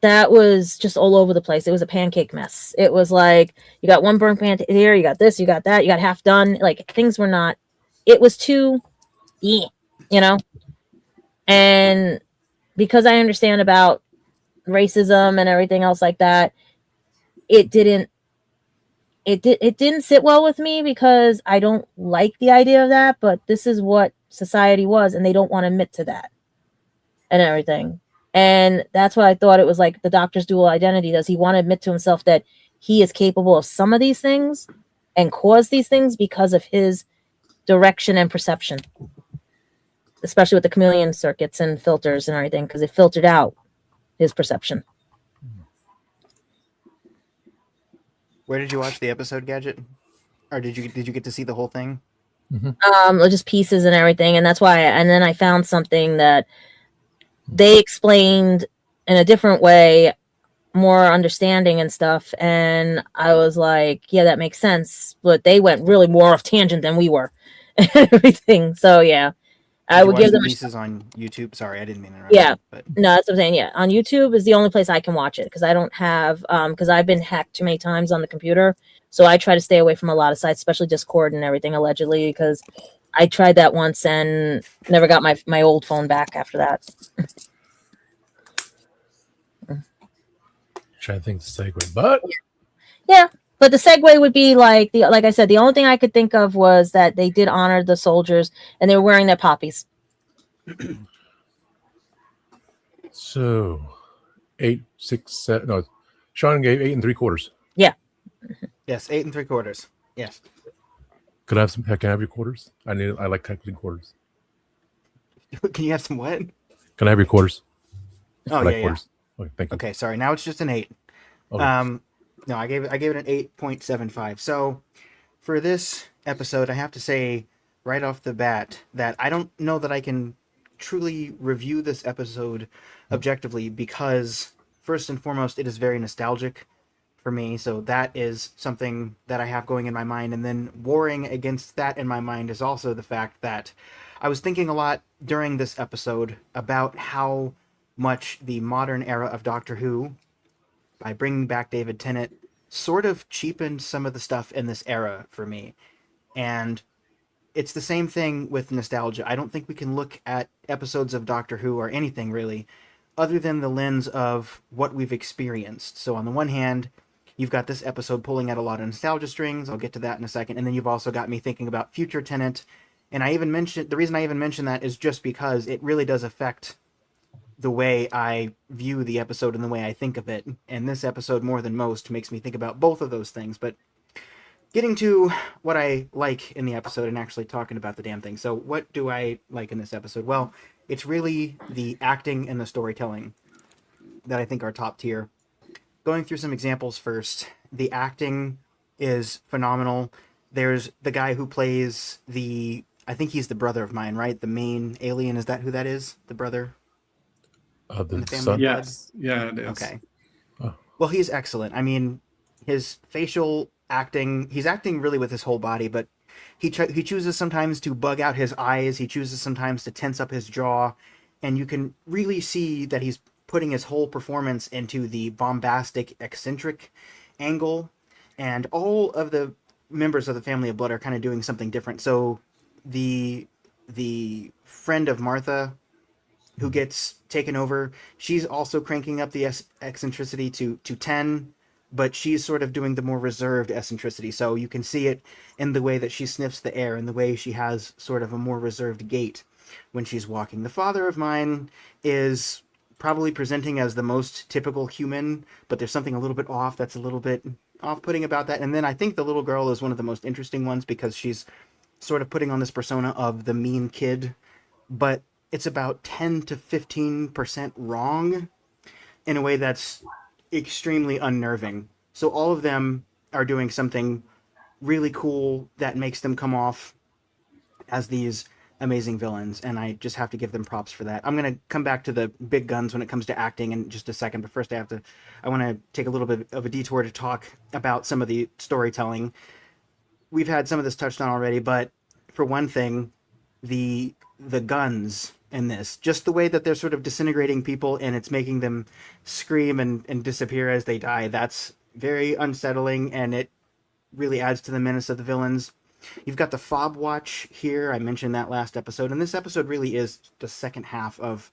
That was just all over the place. It was a pancake mess. It was like, you got one burnt pancake here, you got this, you got that, you got half done. Like, things were not, it was too, you know? And because I understand about racism and everything else like that, it it didn't sit well with me because I don't like the idea of that, but this is what society was, and they don't want to admit to that and everything. And that's what I thought it was like the Doctor's dual identity. Does he want to admit to himself that he is capable of some of these things and cause these things because of his direction and perception, especially with the chameleon circuits and filters and everything, because it filtered out his perception. Where did you watch the episode, Gadget? Or did you get to see the whole thing? Just pieces and everything, and that's why. And then I found something that they explained in a different way, more understanding and stuff, and I was like, yeah, that makes sense. But they went really more off tangent than we were, and everything. So yeah, I would give them pieces on YouTube. Sorry, I didn't mean to interrupt. Yeah, but no, that's what I'm saying. Yeah, on YouTube is the only place I can watch it because I don't have because I've been hacked too many times on the computer. So I try to stay away from a lot of sites, especially Discord and everything, allegedly, because I tried that once and never got my old phone back after that. Trying to think the segue, but yeah, but the segue would be like I said, the only thing I could think of was that they did honor the soldiers and they were wearing their poppies. So 8, 6, 7. No, Sean gave 8 3/4. Yeah. Yes, 8 3/4. Yes. Could I have some? Can I have your quarters? I like technically quarters. Can you have some what? Can I have your quarters? Oh, like yeah, quarters. Okay, thank you. Okay, sorry. Now it's just an 8. Okay. No, I gave it an 8.75. So for this episode, I have to say right off the bat that I don't know that I can truly review this episode objectively because first and foremost, it is very nostalgic for me. So that is something that I have going in my mind. And then warring against that in my mind is also the fact that I was thinking a lot during this episode about how much the modern era of Doctor Who, by bringing back David Tennant, sort of cheapened some of the stuff in this era for me. And it's the same thing with nostalgia. I don't think we can look at episodes of Doctor Who or anything really other than the lens of what we've experienced. So on the one hand, you've got this episode pulling at a lot of nostalgia strings. I'll get to that in a second. And then you've also got me thinking about future Tennant. And the reason I even mention that is just because it really does affect the way I view the episode and the way I think of it. And this episode, more than most, makes me think about both of those things. But getting to what I like in the episode and actually talking about the damn thing. So what do I like in this episode? Well, it's really the acting and the storytelling that I think are top tier. Going through some examples first, the acting is phenomenal. There's the guy who plays I think he's the brother of mine, right? The main alien, is that who that is? The brother? The son? Yes. Yeah, it is. Okay. Oh. Well, he's excellent. I mean, his facial acting, he's acting really with his whole body, but he chooses sometimes to bug out his eyes. He chooses sometimes to tense up his jaw. And you can really see that he's putting his whole performance into the bombastic, eccentric angle. And all of the members of the family of Blood are kind of doing something different. So the friend of Martha who gets taken over, she's also cranking up the eccentricity to 10, but she's sort of doing the more reserved eccentricity. So you can see it in the way that she sniffs the air and the way she has sort of a more reserved gait when she's walking. The father of mine is probably presenting as the most typical human, but there's something a little bit off that's a little bit off-putting about that. And then I think the little girl is one of the most interesting ones because she's sort of putting on this persona of the mean kid, but it's about 10 to 15% wrong in a way that's extremely unnerving. So all of them are doing something really cool that makes them come off as these amazing villains, and I just have to give them props for that. I'm going to come back to the big guns when it comes to acting in just a second, but first I want to take a little bit of a detour to talk about some of the storytelling. We've had some of this touched on already, but for one thing, the guns in this, just the way that they're sort of disintegrating people and it's making them scream and disappear as they die, that's very unsettling, and it really adds to the menace of the villains. You've got the fob watch here. I mentioned that last episode, and this episode really is the second half of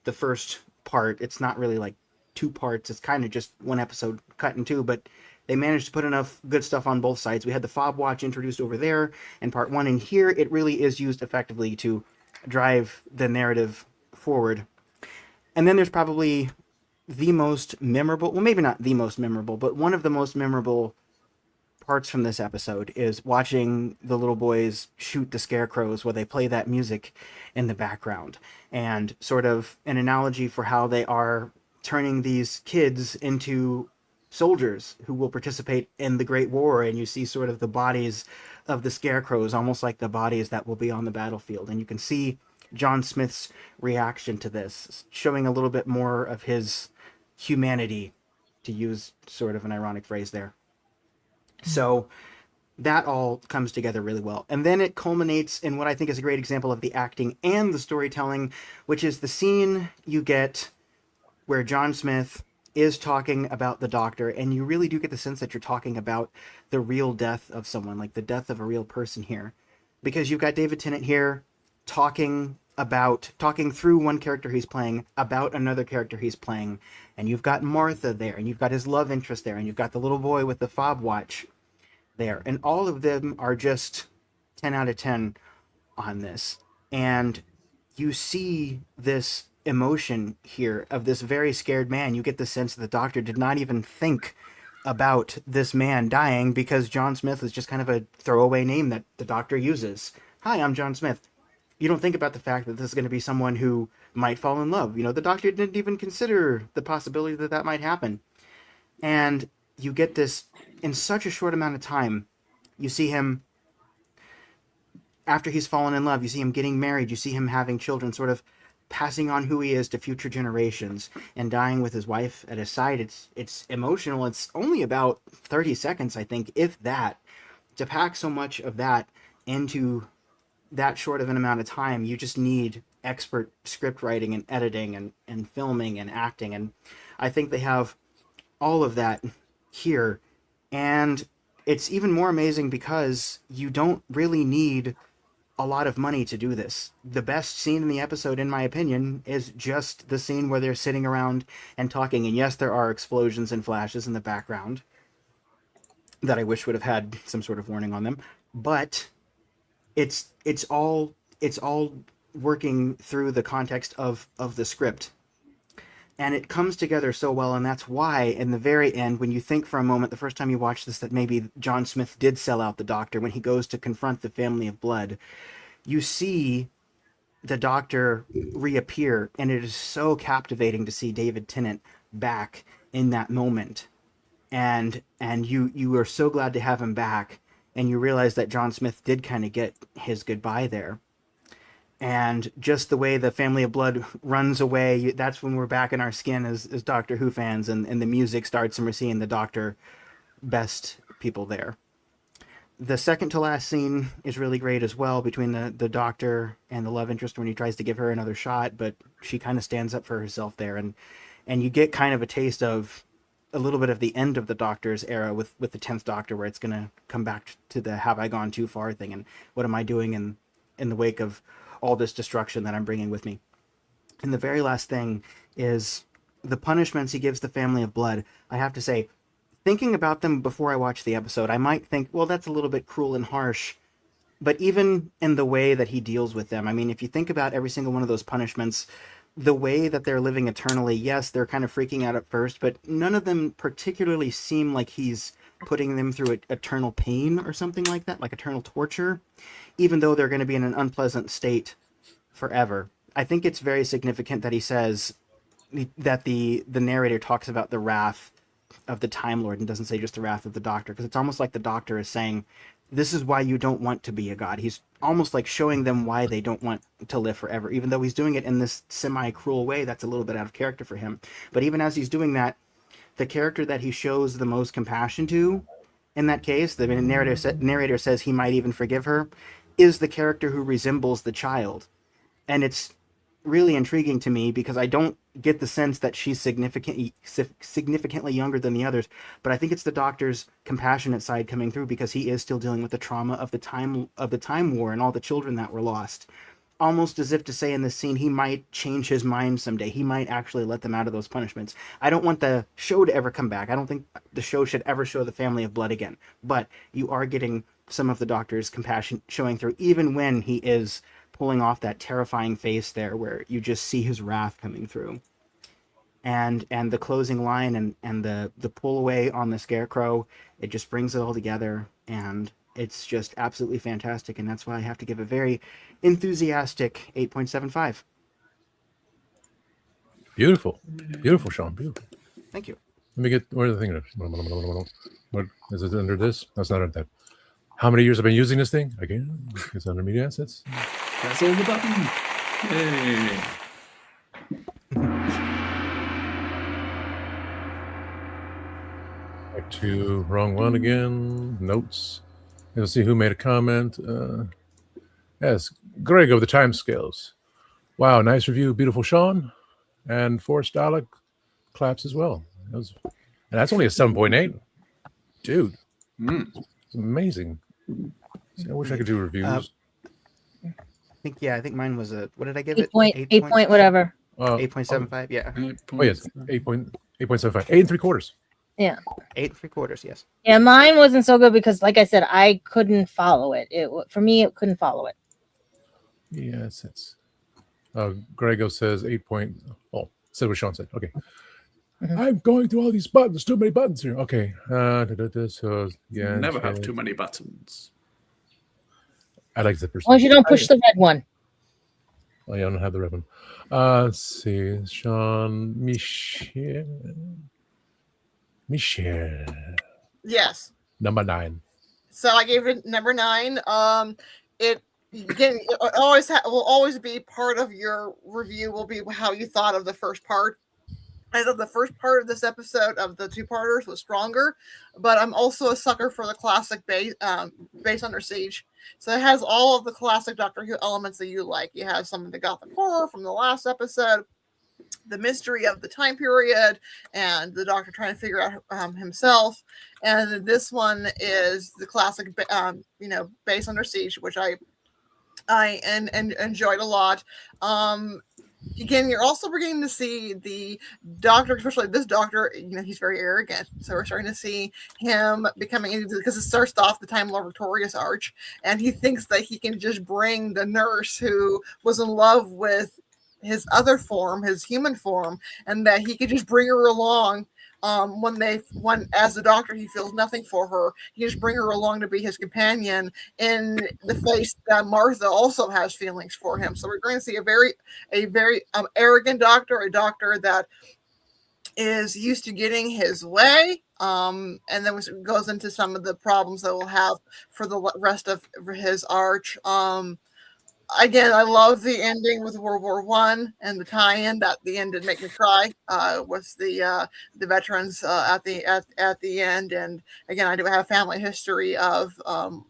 the first part. It's not really like two parts. It's kind of just one episode cut in two, but they managed to put enough good stuff on both sides. We had the fob watch introduced over there in part 1, and here it really is used effectively to drive the narrative forward. And then there's probably the most memorable, well, maybe not the most memorable, but one of the most memorable parts from this episode is watching the little boys shoot the scarecrows while they play that music in the background, and sort of an analogy for how they are turning these kids into soldiers who will participate in the Great War. And you see sort of the bodies of the scarecrows, almost like the bodies that will be on the battlefield. And you can see John Smith's reaction to this, showing a little bit more of his humanity, to use sort of an ironic phrase there. So that all comes together really well. And then it culminates in what I think is a great example of the acting and the storytelling, which is the scene you get where John Smith is talking about the doctor, and you really do get the sense that you're talking about the real death of someone, like the death of a real person here. Because you've got David Tennant here talking through one character he's playing about another character he's playing, and you've got Martha there, and you've got his love interest there, and you've got the little boy with the fob watch there, and all of them are just 10 out of 10 on this. And you see this emotion here of this very scared man. You get the sense that the doctor did not even think about this man dying, because John Smith is just kind of a throwaway name that the doctor uses. Hi, I'm John Smith. You don't think about the fact that this is going to be someone who might fall in love. You know, the doctor didn't even consider the possibility that that might happen. And you get this in such a short amount of time. You see him, after he's fallen in love, you see him getting married, you see him having children, sort of passing on who he is to future generations, and dying with his wife at his side. It's emotional. It's only about 30 seconds, I think, if that. To pack so much of that into that short of an amount of time, you just need expert script writing and editing and filming and acting. And I think they have all of that here. And it's even more amazing because you don't really need a lot of money to do this. The best scene in the episode, in my opinion, is just the scene where they're sitting around and talking. And yes, there are explosions and flashes in the background that I wish would have had some sort of warning on them, but it's all working through the context of the script. And it comes together so well, and that's why in the very end, when you think for a moment, the first time you watch this, that maybe John Smith did sell out the doctor, when he goes to confront the family of blood, you see the doctor reappear, and it is so captivating to see David Tennant back in that moment. And you are so glad to have him back, and you realize that John Smith did kind of get his goodbye there. And just the way the family of blood runs away, that's when we're back in our skin as Doctor Who fans, and the music starts, and we're seeing the Doctor best people there. The second to last scene is really great as well, between the Doctor and the love interest, when he tries to give her another shot, but she kind of stands up for herself there. And you get kind of a taste of a little bit of the end of the Doctor's era with the 10th Doctor, where it's going to come back to the have I gone too far thing, and what am I doing in the wake of all this destruction that I'm bringing with me. And the very last thing is the punishments he gives the family of blood. I have to say, thinking about them before I watch the episode, I might think, well, that's a little bit cruel and harsh. But even in the way that he deals with them, I mean, if you think about every single one of those punishments, the way that they're living eternally, yes, they're kind of freaking out at first, but none of them particularly seem like he's putting them through eternal pain or something like that, like eternal torture, even though they're going to be in an unpleasant state forever. I think it's very significant that he says that the narrator talks about the wrath of the Time Lord and doesn't say just the wrath of the Doctor, because it's almost like the Doctor is saying, this is why you don't want to be a god. He's almost like showing them why they don't want to live forever, even though he's doing it in this semi-cruel way that's a little bit out of character for him. But even as he's doing that, the character that he shows the most compassion to, in that case, the narrator says he might even forgive her, is the character who resembles the child. And it's really intriguing to me, because I don't get the sense that she's significantly younger than the others, but I think it's the Doctor's compassionate side coming through, because he is still dealing with the trauma of the time war and all the children that were lost. almost as if to say in this scene he might change his mind someday. He might actually let them out of those punishments. I don't want the show to ever come back. I don't think the show should ever show the family of blood again. But you are getting some of the Doctor's compassion showing through, even when he is pulling off that terrifying face there where you just see his wrath coming through. And the closing line and the pull away on the Scarecrow, it just brings it all together, and it's just absolutely fantastic, and that's why I have to give a very enthusiastic 8.75. Beautiful, Sean. Beautiful. Thank you. Let me get where's the thing. What is it under this? That's not under that. How many years I've been using this thing? Again, it's under media assets. Press all the button. Yay. Back to wrong one again. Notes. Let's see who made a comment. Yes, Greg of the Time Scales. Wow, nice review. Beautiful Sean. And Forrest Dalek claps as well. And that's only a 7.8. Dude, it's amazing. See, I wish I could do reviews. I think mine was what did I give 8 point, 8 point whatever. 8.75, yeah. Oh, yes, 8.75. 8 3/4. Yeah. 8 3/4, yes. Yeah, mine wasn't so good because, like I said, I couldn't follow it. For me, it couldn't follow it. Yes, it's. Grego says 8 point. Oh, said what Sean said. Okay. I'm going through all these buttons. Too many buttons here. Okay. So yeah. Never have too many buttons. I like zippers. As long as you don't push the red one. Oh, yeah, I don't have the red one. Let's see. Sean Michelle. Yes. Number 9. So I gave it number 9. It again will always be part of your review. Will be how you thought of the first part. I thought the first part of this episode of the 2-parters was stronger, but I'm also a sucker for the classic base Under Siege. So it has all of the classic Doctor Who elements that you like. You have some of the Gothic horror from the last episode, the mystery of the time period, and the Doctor trying to figure out himself. And this one is the classic, base Under Siege, which I enjoyed a lot. Again, you're also beginning to see the Doctor, especially this Doctor, he's very arrogant. So we're starting to see him becoming, because it starts off the Time Lord Victorious arch, and he thinks that he can just bring the nurse who was in love with his other form, his human form, and that he could just bring her along. When as the Doctor he feels nothing for her, he just bring her along to be his companion, in the face that Martha also has feelings for him. So we're going to see a very arrogant Doctor, a Doctor that is used to getting his way, and then goes into some of the problems that we'll have for the rest of his arch. Again, I love the ending with World War One and the tie-in. That the end did make me cry. Was the veterans at the end, and again, I do have family history of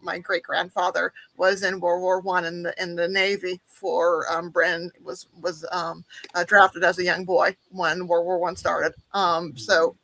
my great grandfather was in World War One in the Navy. For Bren was drafted as a young boy when World War One started. So.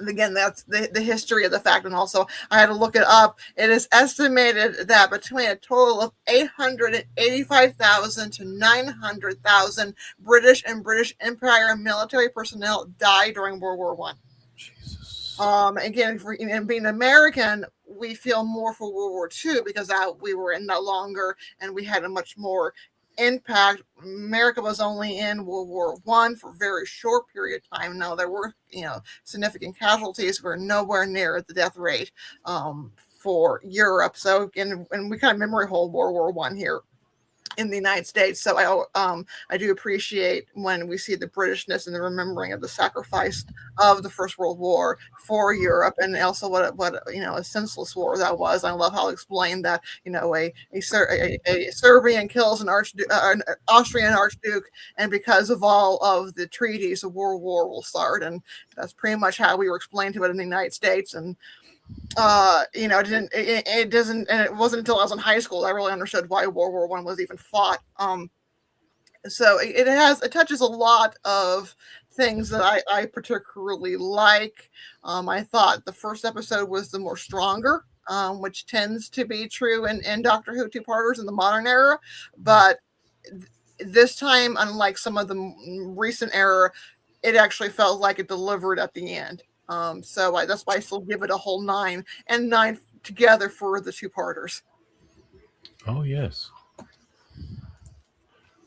And again, that's the history of the fact. And also, I had to look it up. It is estimated that between a total of 885,000 to 900,000 British and British Empire military personnel died during World War One. Jesus. Again, being American, we feel more for World War II because we were in that longer and we had a much more impact. America was only in World War One for a very short period of time. Now there were significant casualties. We're nowhere near the death rate for Europe. So again, and we kind of memory hold World War One here in the United States. So I do appreciate when we see the Britishness and the remembering of the sacrifice of the First World War for Europe, and also what a senseless war that was. I love how it explained that a Serbian kills an Austrian archduke, and because of all of the treaties, a world war will start, and that's pretty much how we were explained to it in the United States. And it wasn't until I was in high school that I really understood why World War One was even fought. So it touches a lot of things that I particularly like. I thought the first episode was the more stronger, which tends to be true in Doctor Who 2-parters in the modern era, but this time, unlike some of the recent era, it actually felt like it delivered at the end. So that's why I still give it a whole 9 and 9 together for the two-parters. Oh yes.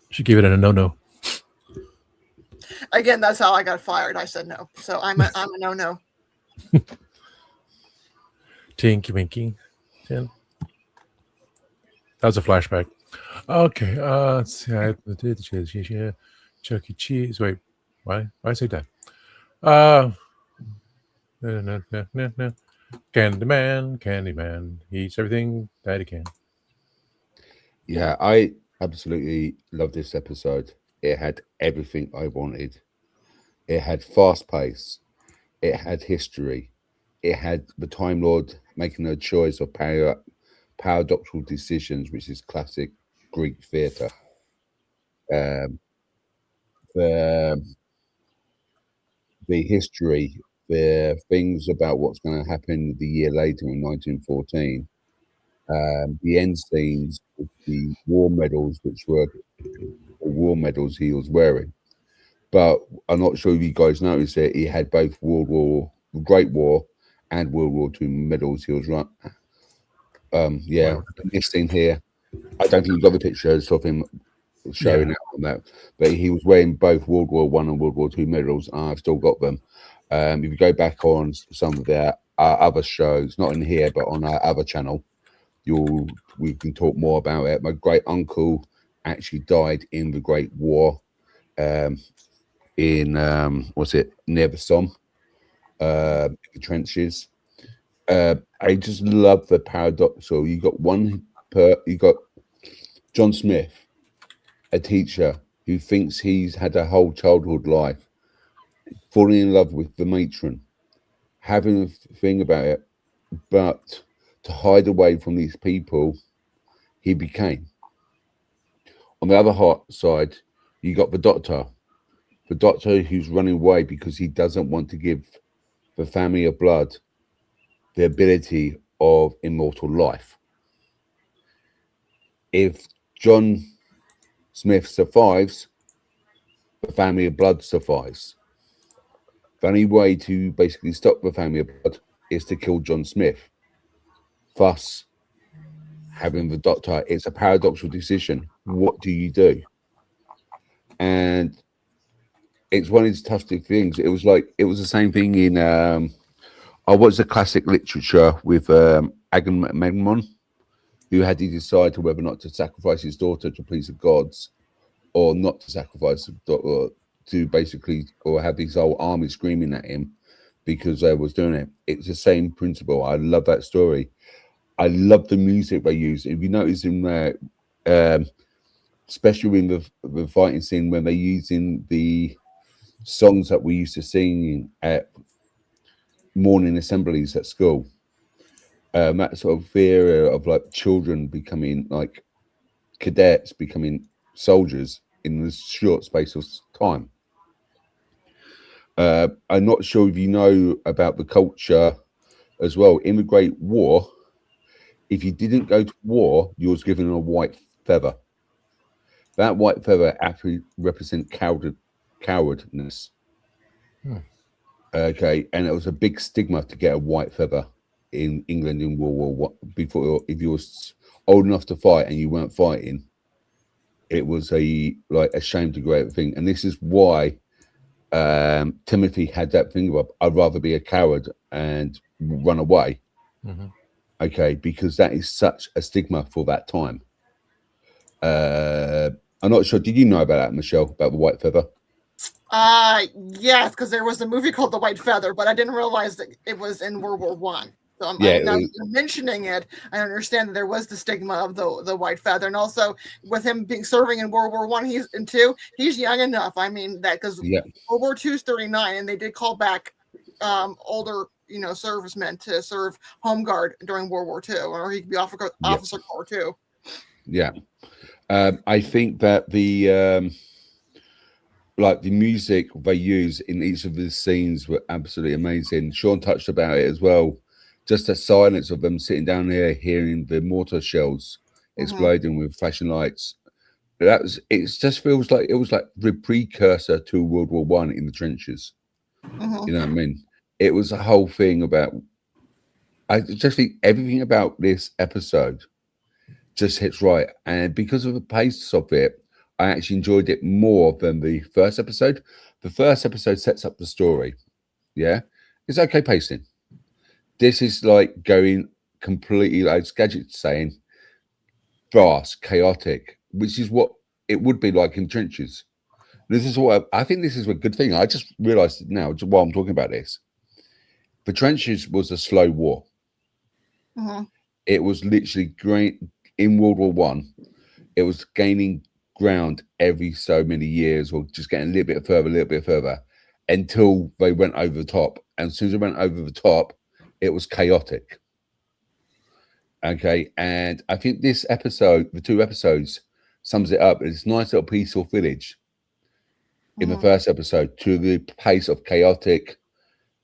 She gave it a no. Again, that's how I got fired. I said no. So I'm a no. Tinky Winky. 10. That was a flashback. Okay. Let's see. Chuck E. Cheese. Wait. Why I say that? Candyman. He eats everything that he can. Yeah, I absolutely love this episode. It had everything I wanted. It had fast pace. It had history. It had the Time Lord making a choice of paradoxical decisions, which is classic Greek theatre. The history, the things about what's going to happen the year later in 1914. The end scenes with the war medals, which were the war medals he was wearing. But I'm not sure if you guys noticed it. He had both Great War, and World War II medals. He was right. Yeah, this scene here. I don't think you got the pictures of him showing out on that, but he was wearing both World War I and World War II medals. And I've still got them. If you go back on some of their other shows, not in here, but on our other channel, we can talk more about it. My great uncle actually died in the Great War, in near the Somme, the trenches. I just love the paradoxal. You got John Smith, a teacher who thinks he's had a whole childhood life, falling in love with the matron, having a thing about it, but to hide away from these people, he became. On the other side, you got the doctor who's running away because he doesn't want to give the family of blood the ability of immortal life. If John Smith survives, the family of blood survives. The only way to basically stop the family of blood is to kill John Smith. Thus, having the doctor, it's a paradoxical decision. What do you do? And it's one of these tough things. It was the same thing in I watched the classic literature with Agamemnon, who had to decide whether or not to sacrifice his daughter to please the gods, or not to sacrifice or have his whole army screaming at him because they was doing it. It's the same principle. I love that story. I love the music they use. If you notice in there, especially in the fighting scene when they're using the songs that we used to sing at morning assemblies at school, that sort of fear of like children becoming like cadets, becoming soldiers in this short space of time. I'm not sure if you know about the culture as well. In the Great War, if you didn't go to war, you was given a white feather. That white feather actually represents cowardness. Okay, and it was a big stigma to get a white feather in England in World War I. Before, if you was old enough to fight and you weren't fighting, it was a shame to go thing. And this is why Timothy had that thing of, I'd rather be a coward and run away. Okay, because that is such a stigma for that time. I'm not sure. Did you know about that, Michelle, about the white feather? Yes, because there was a movie called The White Feather, but I didn't realize that it was in World War One. So now you're mentioning it, I understand that there was the stigma of the white feather, and also with him serving in World War One, he's young enough. I mean that because World War II is 39, and they did call back older servicemen to serve home guard during World War II, or he could be officer corps too. Yeah, I think that the music they use in each of the scenes were absolutely amazing. Sean touched about it as well. Just the silence of them sitting down there, hearing the mortar shells exploding with flashing lights. it just feels like it was like the precursor to World War One in the trenches. Mhm. You know what I mean? It was a whole thing about. I just think everything about this episode just hits right, and because of the pace of it, I actually enjoyed it more than the first episode. The first episode sets up the story. Yeah, it's okay pacing. This is like going completely, like Gadget's saying, fast, chaotic, which is what it would be like in trenches. This is what I think. This is a good thing. I just realised now while I'm talking about this. The trenches was a slow war. Mhm. It was literally great in World War One. It was gaining ground every so many years, or just getting a little bit further, until they went over the top. And as soon as they went over the top, it was chaotic. Okay, and I think this episode, the two episodes, sums it up. It's a nice little peaceful village in the first episode to the pace of chaotic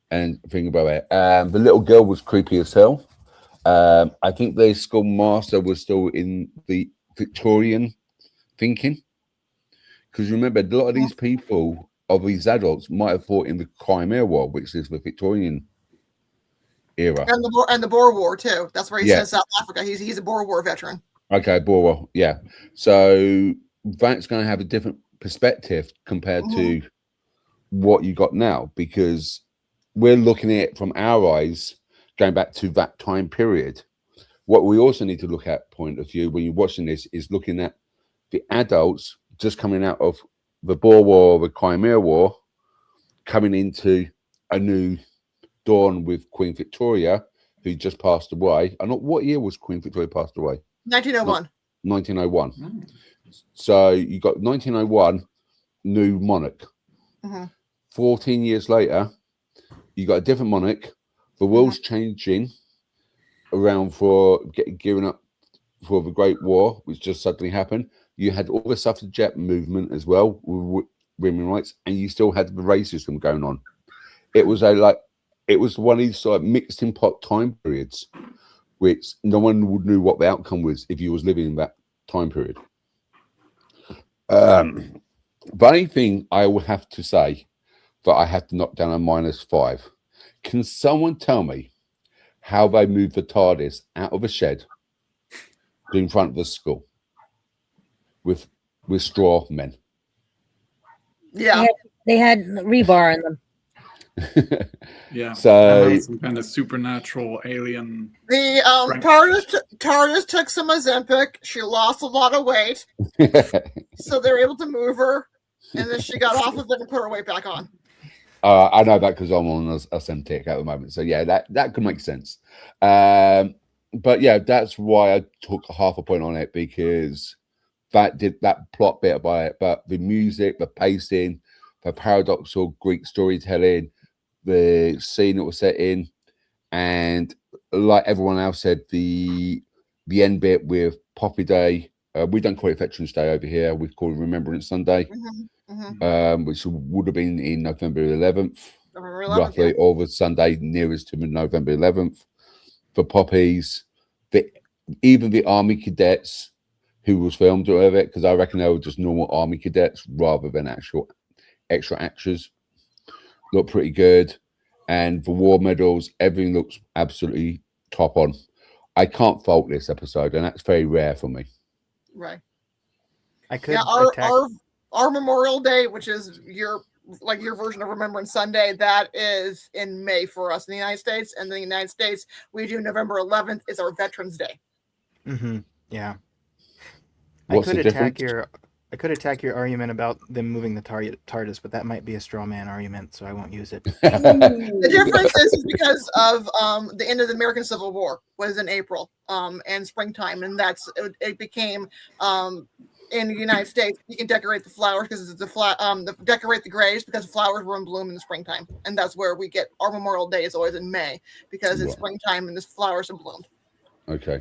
and think about it. The little girl was creepy as hell. I think the schoolmaster was still in the Victorian thinking, because remember, a lot of these people, of these adults, might have fought in the Crimea War, which is the Victorian era, and the Boer War too. That's where he Yeah. says South Africa. He's a Boer War veteran. Okay, Boer War, yeah. So that's going to have a different perspective compared to what you got now, because we're looking at it from our eyes, going back to that time period. What we also need to look at, point of view, when you're watching this, is looking at the adults just coming out of the Boer War, the Crimea War, coming into a new dawn with Queen Victoria, who just passed away. I know what year was Queen Victoria passed away? 1901. 1901. So you got 1901, new monarch. 14 years later, you got a different monarch. The world's changing around for gearing up for the Great War, which just suddenly happened. You had all the suffragette movement as well, with women's rights, and you still had the racism going on. It was it was one of these sort of mixed in pot time periods, which no one would knew what the outcome was if you was living in that time period. The only thing I would have to say that I have to knock down a -5. Can someone tell me how they moved the TARDIS out of a shed in front of the school with straw men? Yeah, they had rebar in them. Yeah. So some kind of supernatural alien. The TARDIS took some Ozempic. She lost a lot of weight, so they're able to move her, and then she got off of it and put her weight back on. I know that because I'm on a Ozempic at the moment. So yeah, that could make sense. But yeah, that's why I took half a point on it, because that did that plot bit by it. But the music, the pacing, the paradoxical Greek storytelling, the scene that was set in, and like everyone else said, the end bit with Poppy Day. We don't call it Veterans Day over here. We call it Remembrance Sunday, which would have been in November 11th, roughly, or the Sunday nearest to November 11th. For poppies, even the army cadets who was filmed with it, because I reckon they were just normal army cadets rather than actual extra actors, look pretty good. And the war medals, everything looks absolutely top on. I can't fault this episode, and that's very rare for me. Right. I could our Memorial Day, which is your version of Remembrance Sunday, that is in May for us in the United States. And in the United States, we do November 11th is our Veterans Day. Yeah. What's the difference? I could attack your argument about them moving the TARDIS, but that might be a straw man argument, so I won't use it. The difference is because of the end of the American Civil War was in April and springtime, and it became in the United States you can decorate the flowers because it's decorate the graves because the flowers were in bloom in the springtime, and that's where we get our Memorial Day is always in May because it's springtime and the flowers have bloomed. Okay.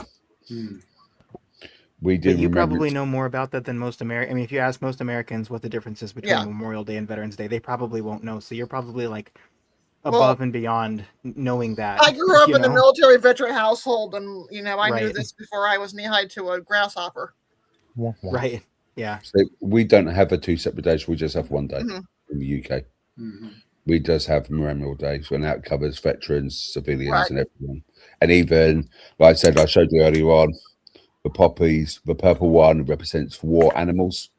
We did. You probably know more about that than most Americans. I mean, if you ask most Americans what the difference is between Memorial Day and Veterans Day, they probably won't know. So you're probably like above and beyond knowing that. I grew up in the military veteran household, and I knew this before I was knee high to a grasshopper. Right. Yeah. So we don't have a 2 separate days. We just have one day Mhm. in the UK. Mhm. We just have Memorial Day, so that covers veterans, civilians, Right. and everyone. And even, like I said, I showed you earlier on, the poppies, the purple one represents war animals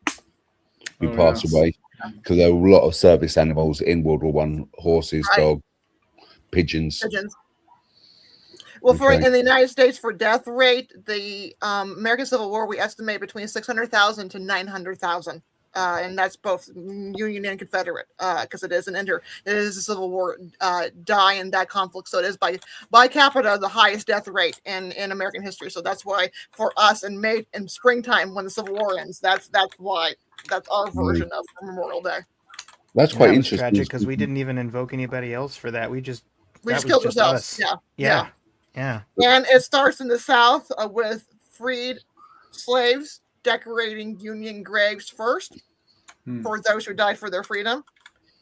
who Oh, passed yes. away, because there were a lot of service animals in World War One: horses, Right. dogs, pigeons. Pigeons. Well, for Okay. in the United States, for death rate, the American Civil War, we estimate between 600,000 to 900,000. And that's both Union and Confederate, because it is it is a Civil War die in that conflict. So it is by capita the highest death rate in American history. So that's why for us in springtime when the Civil War ends, that's why that's our version of Memorial Day. That's And quite that was interesting. tragic because we didn't even invoke anybody else for that. We just killed ourselves. us. Yeah. Yeah. And it starts in the South with freed slaves decorating Union graves first for those who died for their freedom.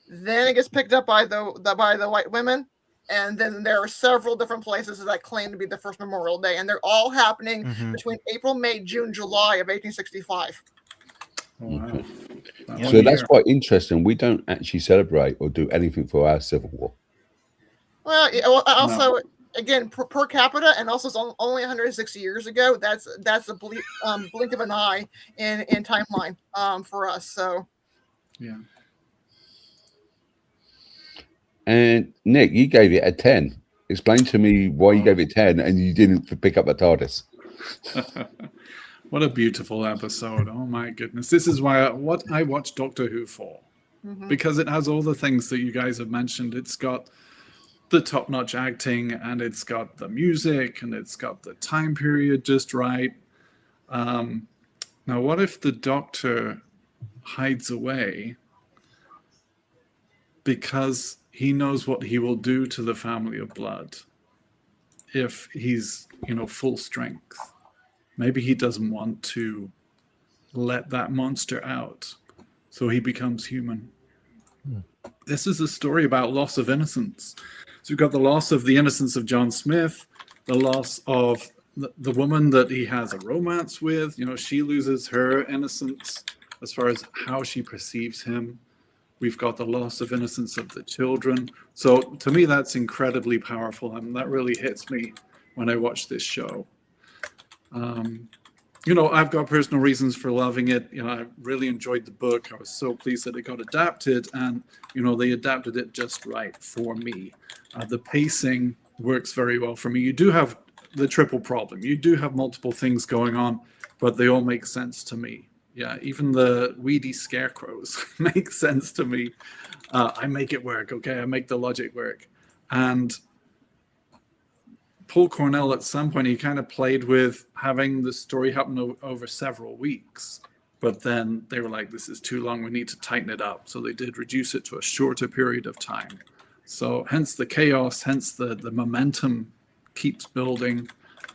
Then it gets picked up by the white women, and then there are several different places that claim to be the first Memorial Day, and they're all happening between April, May, June, July of 1865. Wow. So that's quite interesting. We don't actually celebrate or do anything for our Civil War. Well, also, again, per capita, and also it's only 160 years ago. That's a blink of an eye in timeline for us. So, yeah. And Nick, you gave it a 10. Explain to me why you gave it 10 and you didn't pick up the TARDIS. What a beautiful episode. Oh my goodness. This is why what I watch Doctor Who for. Because it has all the things that you guys have mentioned. It's got the top-notch acting, and it's got the music, and it's got the time period just right. Now, what if the Doctor hides away because he knows what he will do to the family of blood if he's, full strength? Maybe he doesn't want to let that monster out, so he becomes human. This is a story about loss of innocence. So we've got the loss of the innocence of John Smith, the loss of the woman that he has a romance with. She loses her innocence as far as how she perceives him. We've got the loss of innocence of the children. So to me, that's incredibly powerful, and that really hits me when I watch this show. I've got personal reasons for loving it. I really enjoyed the book. I was so pleased that it got adapted, and they adapted it just right for me. The pacing works very well for me. You do have the triple problem. You do have multiple things going on, but they all make sense to me. Yeah, even the weedy scarecrows make sense to me. I make it work. Okay, I make the logic work. And Paul Cornell, at some point, he kind of played with having the story happen over several weeks. But then they were like, this is too long. We need to tighten it up. So they did reduce it to a shorter period of time. So hence the chaos, hence the momentum keeps building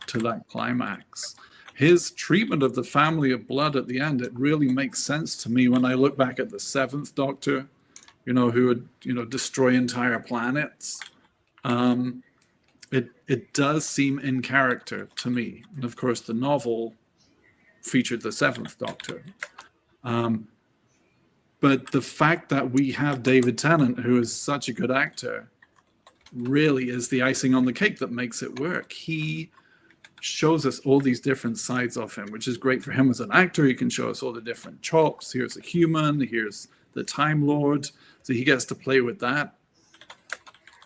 to that climax. His treatment of the family of blood at the end, it really makes sense to me when I look back at the Seventh Doctor, who would, destroy entire planets. It does seem in character to me. And of course, the novel featured the Seventh Doctor. But the fact that we have David Tennant, who is such a good actor, really is the icing on the cake that makes it work. He shows us all these different sides of him, which is great for him as an actor. He can show us all the different chops. Here's a human, here's the Time Lord. So he gets to play with that.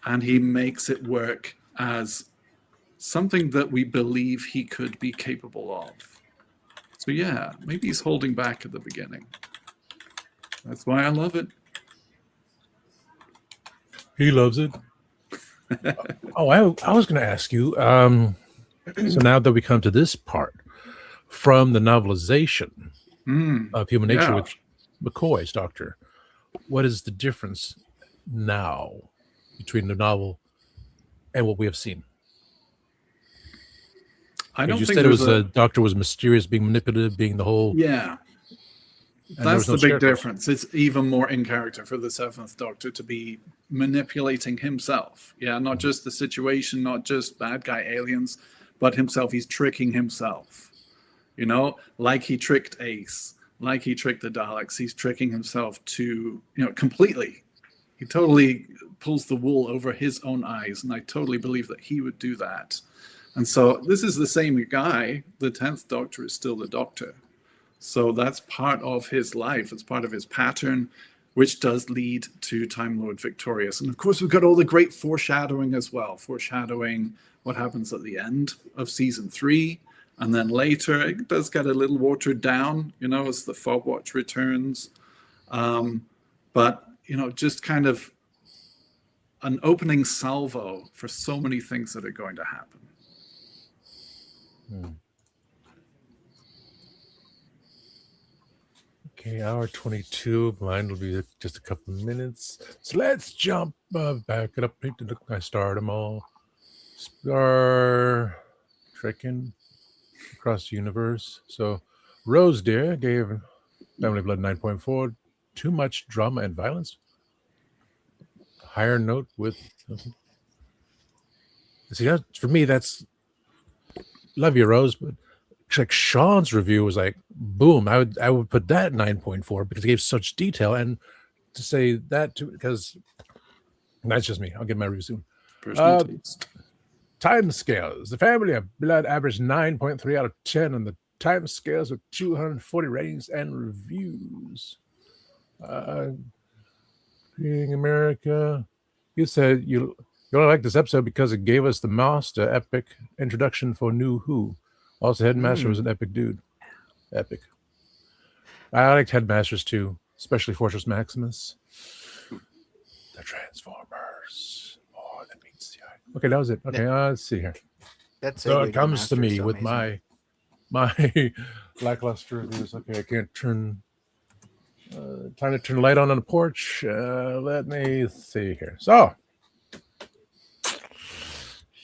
And he makes it work as something that we believe he could be capable of. So yeah, maybe he's holding back at the beginning. That's why I love it. He loves it. Oh, I was going to ask you. So now that we come to this part, from the novelization of Human Nature with McCoy's Doctor, what is the difference now between the novel and what we have seen? I don't you think said it was the Doctor was mysterious, being manipulative, being the whole. Yeah. That's the big difference. It's even more in character for the Seventh Doctor to be manipulating himself. Yeah, not just the situation, not just bad guy aliens, but himself. He's tricking himself. Like he tricked Ace, like he tricked the Daleks, he's tricking himself to, completely. He totally pulls the wool over his own eyes, and I totally believe that he would do that. And so this is the same guy. The 10th Doctor is still the Doctor. So that's part of his life. It's part of his pattern, which does lead to Time Lord Victorious. And of course, we've got all the great foreshadowing as well, foreshadowing what happens at the end of season 3. And then later, it does get a little watered down, as the Fog Watch returns. But, just kind of an opening salvo for so many things that are going to happen. Okay, hour 22. Mine will be just a couple of minutes. So let's jump back it up. I started them all. Star trekking across the universe. So Rose Deer gave Family Blood 9.4. Too much drama and violence. Higher note with. See, for me, that's. Love you, Rose, but like Sean's review was like, boom. I would put that 9.4 because it gave such detail, and to say that because that's just me. I'll get my review soon. Personal taste. Time scales. The Family of Blood averaged 9.3 out of 10 on the time scales with 240 ratings and reviews. Creating America. You said you only like this episode because it gave us the Master epic introduction for New Who. Also, Headmaster was an epic dude. Epic. I liked Headmasters too, especially Fortress Maximus. The Transformers. Oh, that means the eye. Okay, that was it. Okay, let's see here. So it comes to me with my lackluster reviews. Okay, I can't turn. Time to turn the light on the porch. Let me see here. So,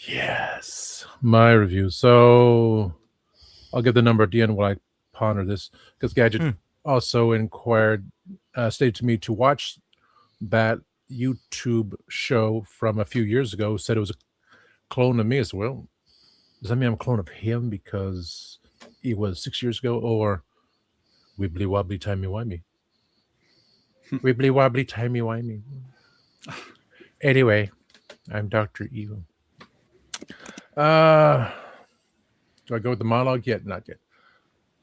yes, my review. So, I'll give the number at the end while I ponder this because Gadget also stated to me to watch that YouTube show from a few years ago. Said it was a clone of me as well. Does that mean I'm a clone of him because he was 6 years ago, or wibbly wobbly timey wimey? Wibbly wobbly timey wimey. Anyway, I'm Dr. Evil. Do I go with the monologue yet? Not yet.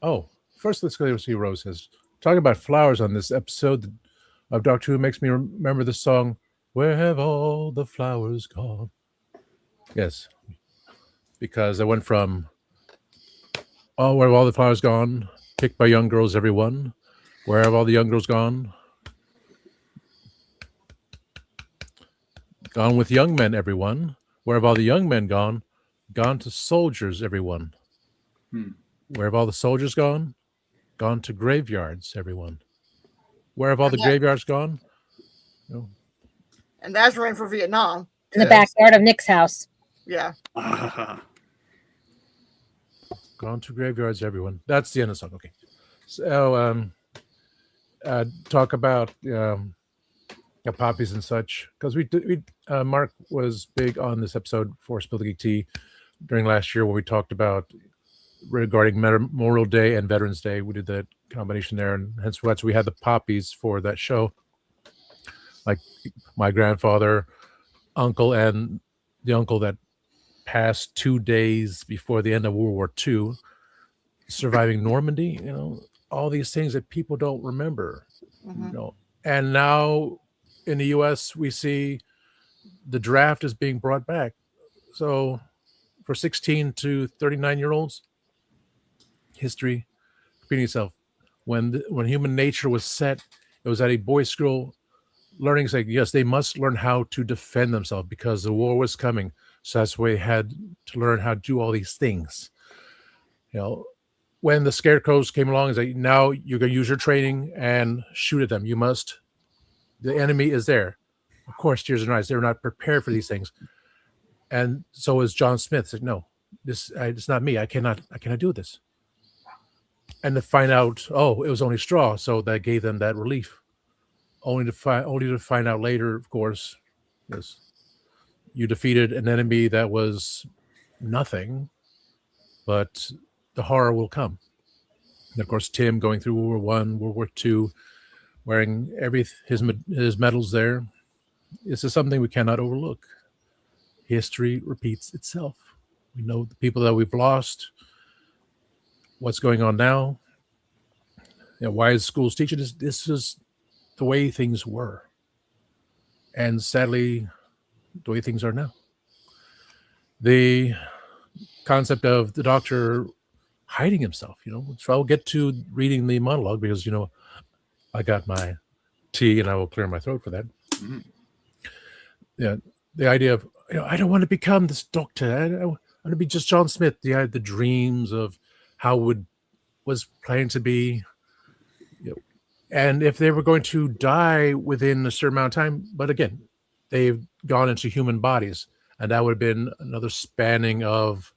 Oh, first let's go see Rose says. Talking about flowers on this episode of Doctor Who makes me remember the song, Where Have All the Flowers Gone? Yes, because I went from, oh, where have all the flowers gone? Picked by young girls, everyone. Where have all the young girls gone? Gone with young men, everyone. Where have all the young men gone? Gone to soldiers, everyone. Where have all the soldiers gone? Gone to graveyards, everyone. Where have all the graveyards gone? No. And that's right for Vietnam. In the backyard of Nick's house. Yeah. Gone to graveyards, everyone. That's the end of the song. Okay. So, talk about poppies and such, because Mark was big on this episode for Spill the Geek Tea during last year when we talked about regarding Memorial Day and Veterans Day. We did that combination there, and hence that's we had the poppies for that show. Like my grandfather, uncle, and the uncle that passed 2 days before the end of World War II, surviving Normandy. All these things that people don't remember. And now in the U.S. we see the draft is being brought back. So for 16 to 39-year-olds, history repeating itself. When human nature was set, it was at a boys' school learning, saying, yes, they must learn how to defend themselves because the war was coming. So that's why they had to learn how to do all these things. When the scarecrows came along, it's like, now you're going to use your training and shoot at them. You must. The enemy is there. Of course, tears in their eyes. They're not prepared for these things. And so is John Smith. Said, no, it's not me. I cannot do this. And to find out, oh, it was only straw. So that gave them that relief. Only to find out later, of course, yes, you defeated an enemy that was nothing, but the horror will come. And of course, Tim going through World War One, World War Two, wearing his medals there. This is something we cannot overlook. History repeats itself. We know the people that we've lost, what's going on now. Why is schools teaching this? This is the way things were. And sadly, the way things are now. The concept of the doctor hiding himself, so I'll get to reading the monologue because, I got my tea and I will clear my throat for that. Mm-hmm. Yeah, the idea of, I don't want to become this doctor. I want to be just John Smith. The dreams of how was planned to be, and if they were going to die within a certain amount of time, but again, they've gone into human bodies, and that would have been another spanning of,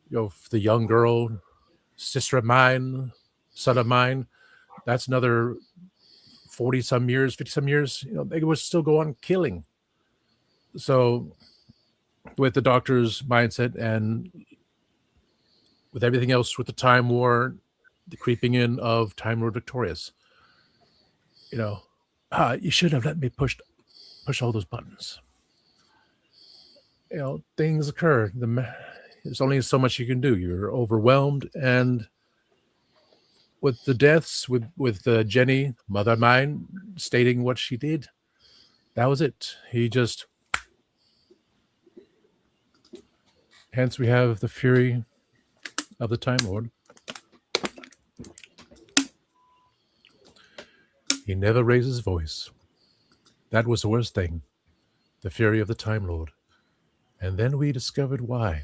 the young girl, sister of mine, son of mine. That's another 40-some years, 50-some years. They would still go on killing. So with the doctor's mindset and with everything else, with the Time War, the creeping in of Time Lord Victorious, you should have let me push all those buttons. Things occur. There's only so much you can do. You're overwhelmed, and with the deaths, with Jenny, mother of mine, stating what she did, that was it. He just. Hence, we have the fury of the Time Lord. He never raised his voice. That was the worst thing. The fury of the Time Lord. And then we discovered why.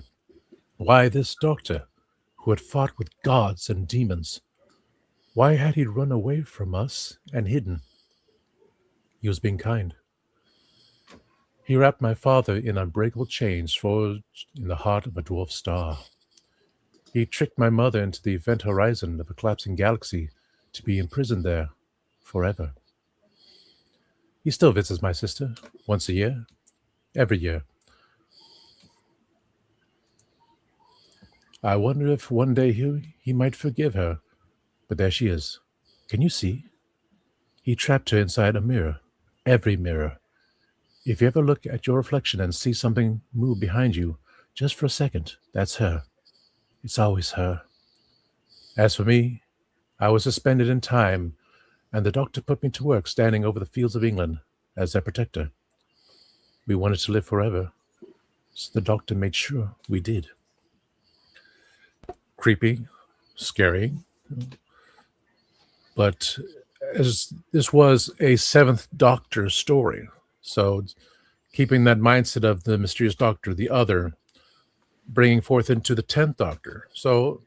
Why this doctor, who had fought with gods and demons, why had he run away from us and hidden? He was being kind. He wrapped my father in unbreakable chains forged in the heart of a dwarf star. He tricked my mother into the event horizon of a collapsing galaxy to be imprisoned there forever. He still visits my sister once a year, every year. I wonder if one day he might forgive her, but there she is. Can you see? He trapped her inside a mirror, every mirror. If you ever look at your reflection and see something move behind you, just for a second, that's her. It's always her. As for me, I was suspended in time, and the doctor put me to work standing over the fields of England as their protector. We wanted to live forever, so the doctor made sure we did. Creepy, scary, but as this was a Seventh Doctor story, so keeping that mindset of the mysterious doctor, the other, bringing forth into the 10th Doctor. So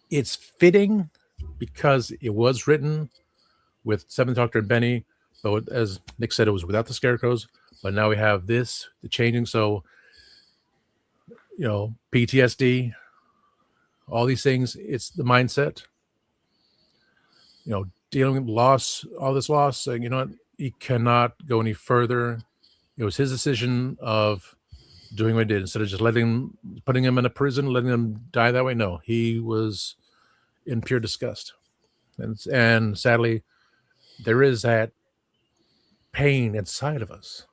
it's fitting because it was written with 7th Doctor and Benny, but as Nick said, it was without the scarecrows, but now we have this, the changing. So, PTSD, all these things, it's the mindset, dealing with loss, all this loss, saying, he cannot go any further. It was his decision of doing what he did instead of just putting him in a prison, letting him die that way. No, he was in pure disgust. And sadly, there is that pain inside of us.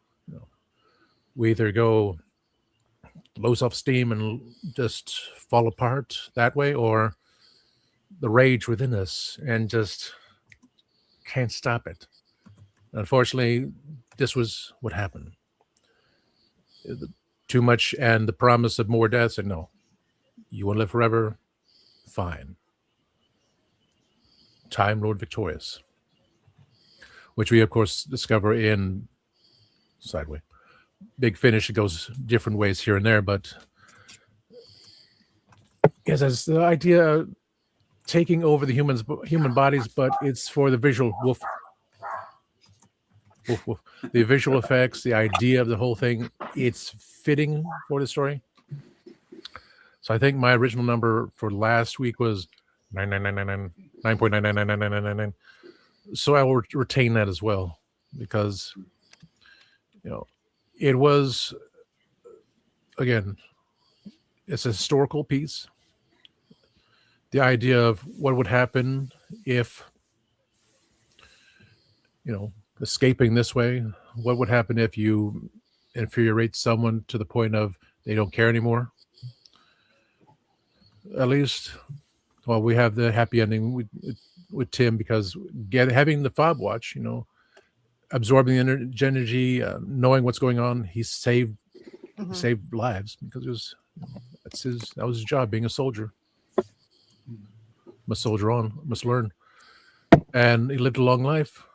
We either go low self-esteem and just fall apart that way, or the rage within us and just can't stop it. Unfortunately, this was what happened. Too much and the promise of more deaths, and no, you want to live forever? Fine. Time Lord Victorious, which we of course discover in Sideway. Big Finish, it goes different ways here and there, but yes, as the idea of taking over the human bodies, but it's for the visual woof. The visual effects, the idea of the whole thing, it's fitting for the story. So I think my original number for last week was 9.9999999. So I will retain that as well, because it was, again, it's a historical piece. the idea of what would happen if, escaping this way. What would happen if you infuriate someone to the point of they don't care anymore? At least, well, we have the happy ending with Tim, because having the fob watch, absorbing the energy, knowing what's going on, he saved lives, because it was that was his job, being a soldier. Must soldier on, must learn, and he lived a long life.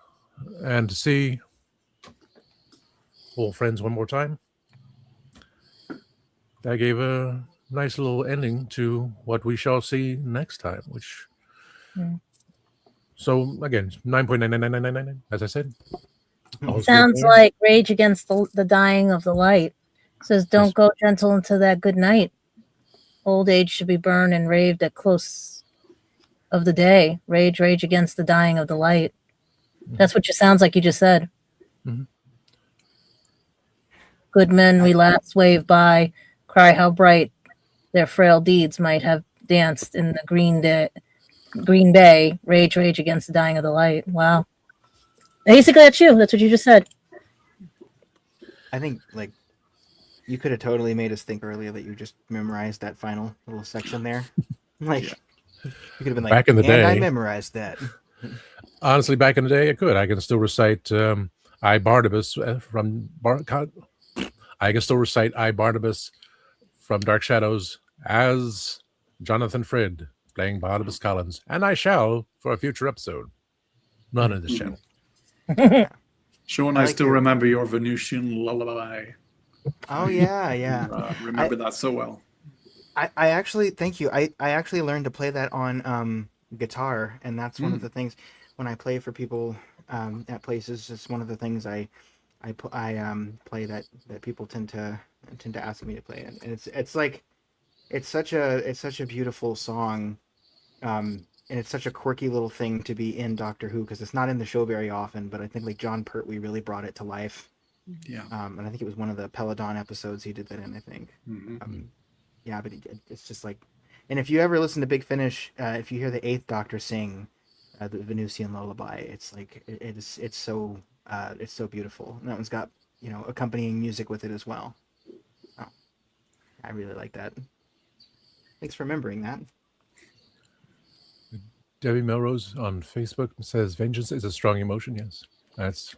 And to see old friends one more time, that gave a nice little ending to what we shall see next time. Which, so again, 9.99999, as I said. Sounds like Rage Against the Dying of the Light. Says, don't go gentle into that good night. Old age should be burned and raved at close of the day. Rage against the dying of the light. That's what it sounds like you just said. Mm-hmm. Good men we last wave by, cry how bright their frail deeds might have danced in the Green Bay. Rage against the dying of the light. Wow. Basically, that's you. That's what you just said. I think, like, you could have totally made us think earlier that you just memorized that final little section there. Like, you could have been like, back in the day, I memorized that. Honestly, back in the day, I can still recite I Barnabas from I can still recite I Barnabas from Dark Shadows as Jonathan Frid playing Barnabas Collins, and I shall for a future episode, not in this channel. Sean, I still remember your Venusian lullaby. Oh yeah. Remember that so well. I actually, thank you. I actually learned to play that on guitar, and that's one of the things when I play for people at places. It's one of the things I play that people tend to ask me to play, and it's such a beautiful song, and it's such a quirky little thing to be in Doctor Who, because it's not in the show very often. But I think like John Pertwee really brought it to life. Yeah. And I think it was one of the Peladon episodes he did that in, I think. Yeah, but it's just like, and if you ever listen to Big Finish, if you hear the Eighth Doctor sing the Venusian lullaby, it's like it's so beautiful. And that one's got accompanying music with it as well. Oh, I really like that. Thanks for remembering that. Debbie Melrose on Facebook says, "Vengeance is a strong emotion." Yes, that's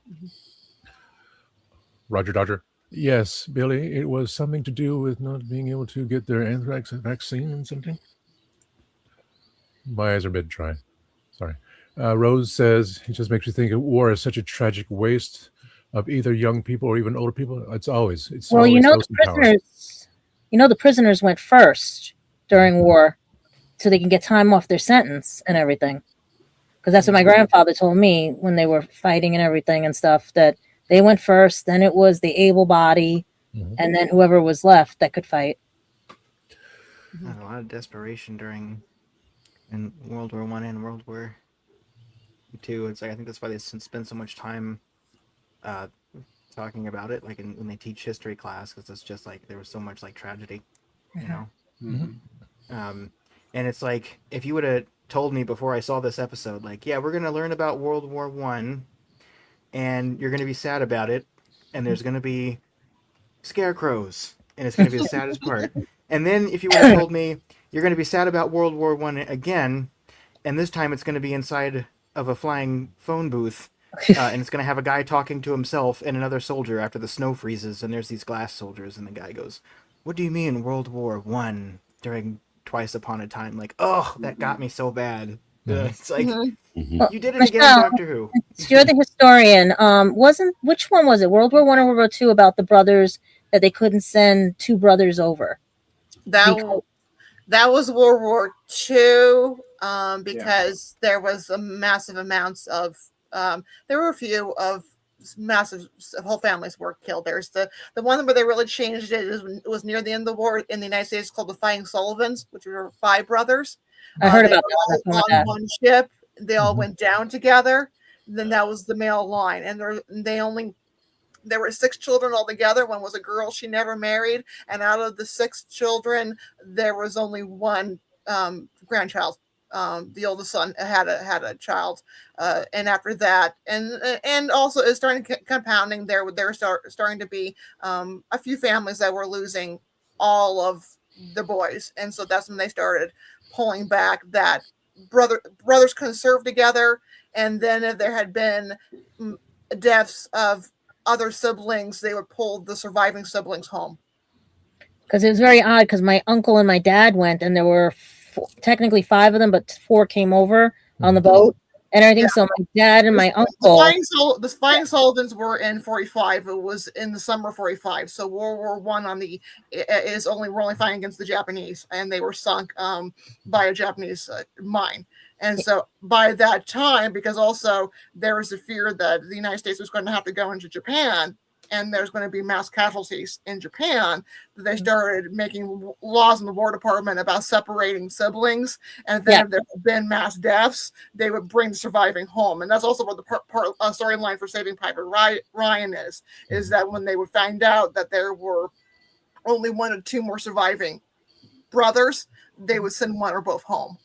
Roger Dodger. Yes, Billy, it was something to do with not being able to get their anthrax vaccine and something. My eyes are a bit dry. Sorry. Rose says, it just makes you think war is such a tragic waste of either young people or even older people. It's always the prisoners went first during war so they can get time off their sentence and everything. Because that's what my grandfather told me when they were fighting and everything and stuff, that they went first, then it was the able body, and then whoever was left that could fight. A lot of desperation in World War I and World War II. It's like, I think that's why they spend so much time talking about it, like when they teach history class, because it's just like there was so much like tragedy, and it's like, if you would have told me before I saw this episode, like, yeah, we're gonna learn about World War I, and you're gonna be sad about it, and there's gonna be scarecrows, and it's gonna be the saddest part. And then if you would have told me you're gonna be sad about World War I again, and this time it's gonna be inside of a flying phone booth, and it's gonna have a guy talking to himself and another soldier after the snow freezes, and there's these glass soldiers, and the guy goes, "What do you mean World War I during Twice Upon a Time?" Like, oh, that got me so bad. It's like, you did it again, Doctor Who. You're the historian. Which one was it? World War I or World War II, about the brothers that they couldn't send two brothers over? That was World War II, because there was a massive amounts of there were a few of massive whole families were killed. There's the one where they really changed it was near the end of the war in the United States, called the Fighting Sullivans, which were 5 brothers. I heard about that. On one ship, they all went down together. Then that was the male line, and there were 6 children altogether. One was a girl; she never married. And out of the 6 children, there was only one grandchild The oldest son had a child, and after that, and also is starting compounding. There starting to be a few families that were losing all of the boys, and so that's when they started pulling back that brothers couldn't serve together, and then if there had been deaths of other siblings, they would pull the surviving siblings home. Because it was very odd, because my uncle and my dad went, and there were technically 5 of them, but 4 came over on the boat and everything. Yeah. So my dad and my uncle. The Flying Sullivans were in 45. It was in the summer of 45. So World War One we're only fighting against the Japanese, and they were sunk by a Japanese mine. And so by that time, because also there was a fear that the United States was going to have to go into Japan, and there's going to be mass casualties in Japan, they started making laws in the War Department about separating siblings. And then if there had been mass deaths, they would bring the surviving home. And that's also what the storyline for Saving Private Ryan is that when they would find out that there were only 1 or 2 more surviving brothers, they would send 1 or both home.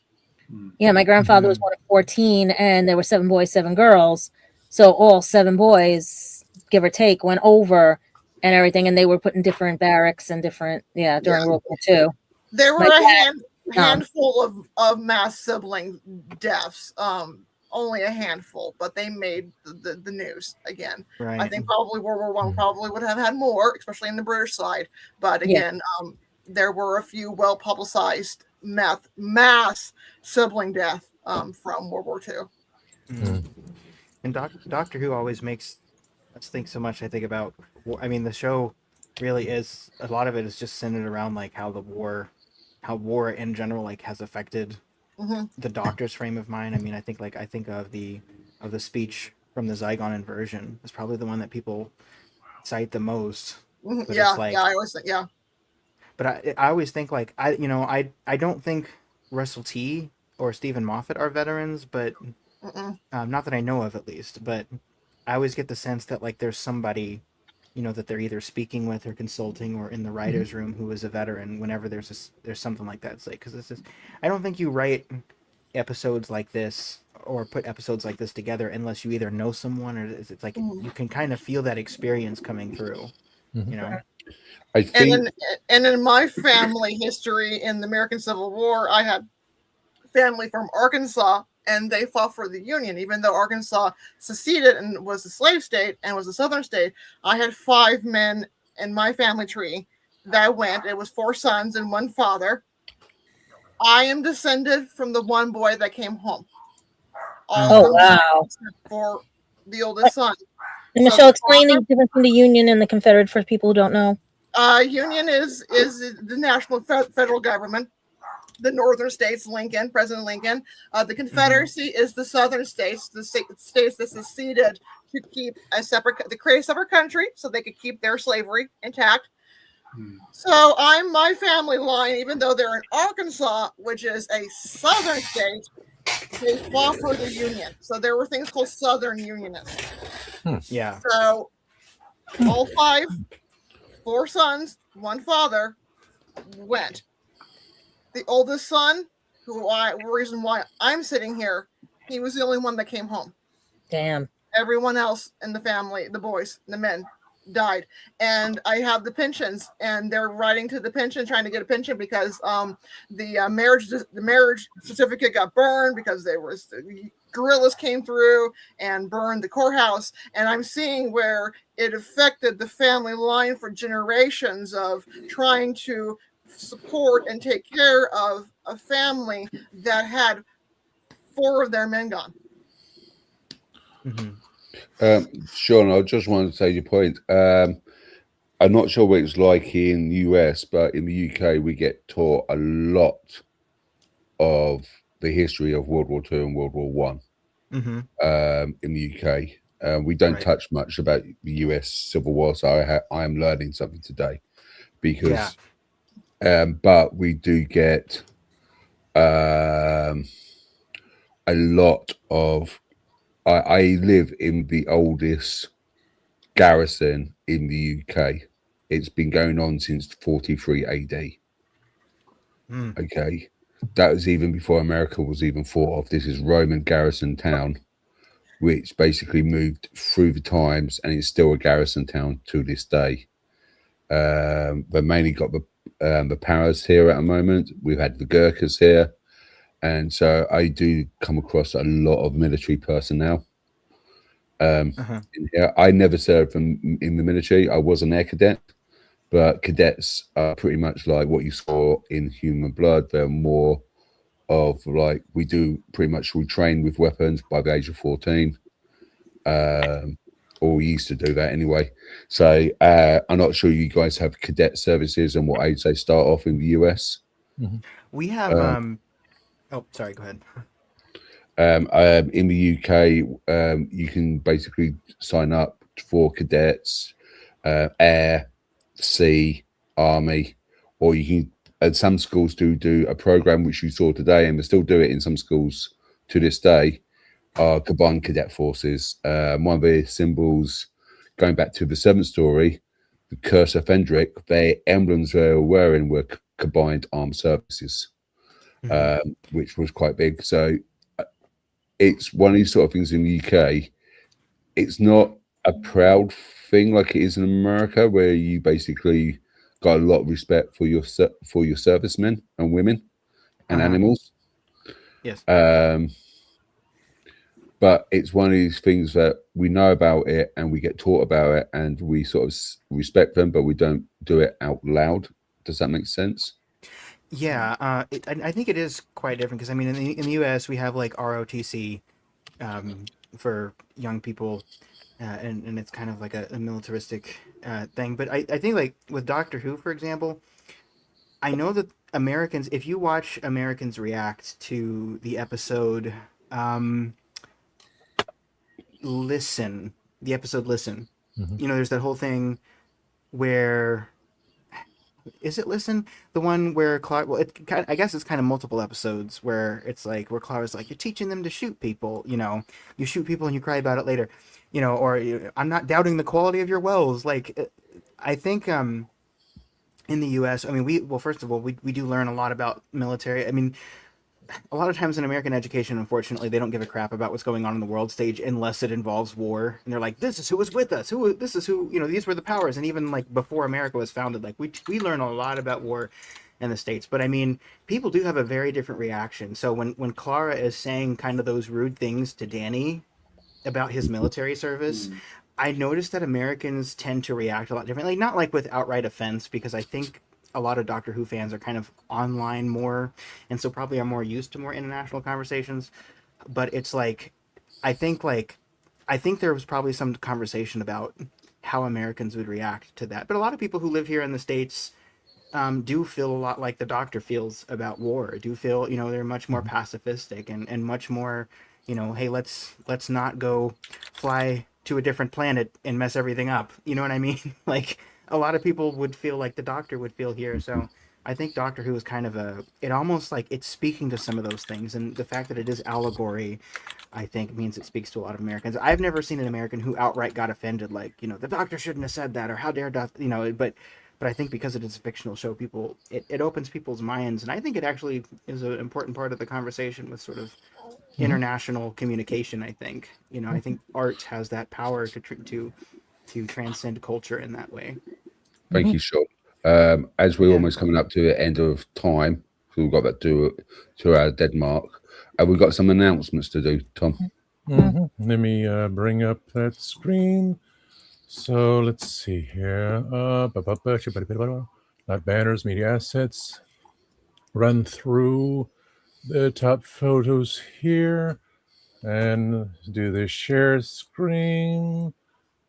Yeah, my grandfather was 1 of 14, and there were 7 boys, 7 girls. So all 7 boys, give or take, went over and everything, and they were put in different barracks and different, during World War II. There were a handful of mass sibling deaths, only a handful, but they made the news again. Right. I think probably World War One probably would have had more, especially in the British side. But again, there were a few well-publicized mass sibling death from World War II. Mm. And Doctor Who always makes us think so much. I think about, I mean, the show really is, a lot of it is just centered around like how war in general like has affected the Doctor's frame of mind. I mean, I think of the speech from the Zygon inversion is probably the one that people cite the most. I always think, But I always think like I don't think Russell T or Stephen Moffat are veterans, but not that I know of at least. But I always get the sense that like there's somebody, that they're either speaking with or consulting or in the writers' room who is a veteran whenever there's something like that. It's like, because I don't think you write episodes like this or put episodes like this together unless you either know someone or it's like you can kind of feel that experience coming through. I think, and in my family history in the American Civil War, I had family from Arkansas, and they fought for the Union. Even though Arkansas seceded and was a slave state and was a southern state, I had 5 men in my family tree that went. It was 4 sons and 1 father. I am descended from the 1 boy that came home. Wow! For the oldest son. And Michelle, explain the difference between the Union and the Confederate for people who don't know. Union is the national federal government. The northern states, President Lincoln. The Confederacy is the southern states, the states that seceded to keep to create a separate country so they could keep their slavery intact. So my family line, even though they're in Arkansas, which is a southern state, they fought for the Union. So there were things called Southern Unionists. Yeah. So all 5, 4 sons, 1 father went. The oldest son, the reason why I'm sitting here, he was the only one that came home. Damn. Everyone else in the family, the boys, the men, died. And I have the pensions, and they're writing to the pension, trying to get a pension because the marriage certificate got burned because the guerrillas came through and burned the courthouse. And I'm seeing where it affected the family line for generations of trying to support and take care of a family that had 4 of their men gone. Sean, I just wanted to say your point. I'm not sure what it's like in the US, but in the UK, we get taught a lot of the history of World War II and World War One. In the UK, we don't touch much about the US Civil War, so I am learning something today because. But we do get a lot of. I live in the oldest garrison in the UK. It's been going on since 43 AD. Okay, that was even before America was even thought of. This is Roman garrison town, which basically moved through the times and it's still a garrison town to this day. But mainly got the Paras here at the moment. We've had the Gurkhas here. And so I do come across a lot of military personnel. In here. I never served in the military. I was an air cadet, but cadets are pretty much like what you saw in Human Blood. They're more of like, we train with weapons by the age of 14. Or we used to do that anyway. So I'm not sure you guys have cadet services and what age they start off in the US. We have oh, sorry, go ahead. In the UK, you can basically sign up for cadets, air, sea, army, or you can. And some schools do a program which you saw today, and they still do it in some schools to this day. Are combined cadet forces. One of the symbols, going back to the 7th story, the Curse of Fendrick, their emblems they were wearing were combined armed services, which was quite big. So it's one of these sort of things in the UK. It's not a proud thing like it is in America, where you basically got a lot of respect for your servicemen and women and animals. Yes. But it's one of these things that we know about it and we get taught about it and we sort of respect them, but we don't do it out loud. Does that make sense? Yeah, I think it is quite different because I mean, in the U.S. we have like ROTC for young people, and it's kind of like a militaristic thing. But I think like with Doctor Who, for example, I know that Americans, if you watch Americans react to the episode, Listen, you know, there's that whole thing where. Is it Listen? The one where Clara, well, I guess it's kind of multiple episodes where it's like, where Clara's like, you're teaching them to shoot people, you know, you shoot people and you cry about it later, you know, or I'm not doubting the quality of your wells. Like, I think in the US, I mean, first of all, we do learn a lot about military. I mean, a lot of times in American education, unfortunately, they don't give a crap about what's going on in the world stage unless it involves war. And they're like, this is who was with us. This is who, you know, these were the powers. And even like before America was founded, like we learn a lot about war in the States. But I mean, people do have a very different reaction. So when Clara is saying kind of those rude things to Danny about his military service, I noticed that Americans tend to react a lot differently. Not like with outright offense, because I think a lot of Doctor Who fans are kind of online more, and so probably are more used to more international conversations. But it's like, I think there was probably some conversation about how Americans would react to that. But a lot of people who live here in the States do feel a lot like the Doctor feels about war. Do feel, you know, they're much more pacifistic and much more, you know, hey, let's not go fly to a different planet and mess everything up. You know what I mean? Like, a lot of people would feel like the Doctor would feel here. So I think Doctor Who is kind of it almost like it's speaking to some of those things. And the fact that it is allegory, I think, means it speaks to a lot of Americans. I've never seen an American who outright got offended, like, you know, the Doctor shouldn't have said that, or how dare Doctor, you know, but I think because it is a fictional show, it opens people's minds. And I think it actually is an important part of the conversation with sort of international communication. I think, you know, I think art has that power to transcend culture in that way. Thank you, Sean. As we're almost coming up to the end of time, so we've got that 2 hour dead mark. We've got some announcements to do, Tom. Let me bring up that screen. So let's see here. Not banners, media assets. Run through the top photos here and do the share screen.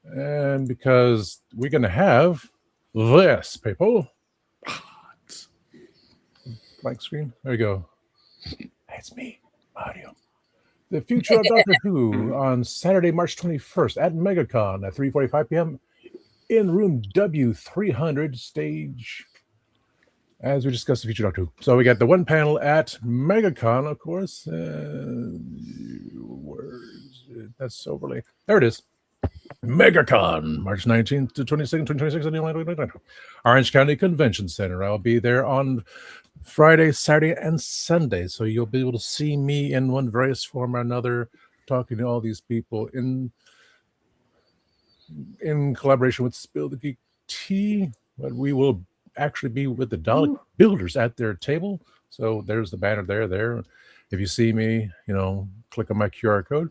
And because we're going to have this, people. Blank screen. There we go. That's me, Mario. The future of Doctor Who on Saturday, March 21st at MegaCon at 3:45 p.m. in room W300 stage. As we discuss the future Doctor Who. So we got the one panel at MegaCon, of course. Where's it? That's overlay. There it is. MegaCon, March 19th to 22nd, 2026 at the Orange County Convention Center. I'll be there on Friday, Saturday, and Sunday. So you'll be able to see me in one various form or another, talking to all these people in collaboration with Spill the Geek Tea. But we will actually be with the Dalek builders at their table. So there's the banner there. If you see me, click on my QR code.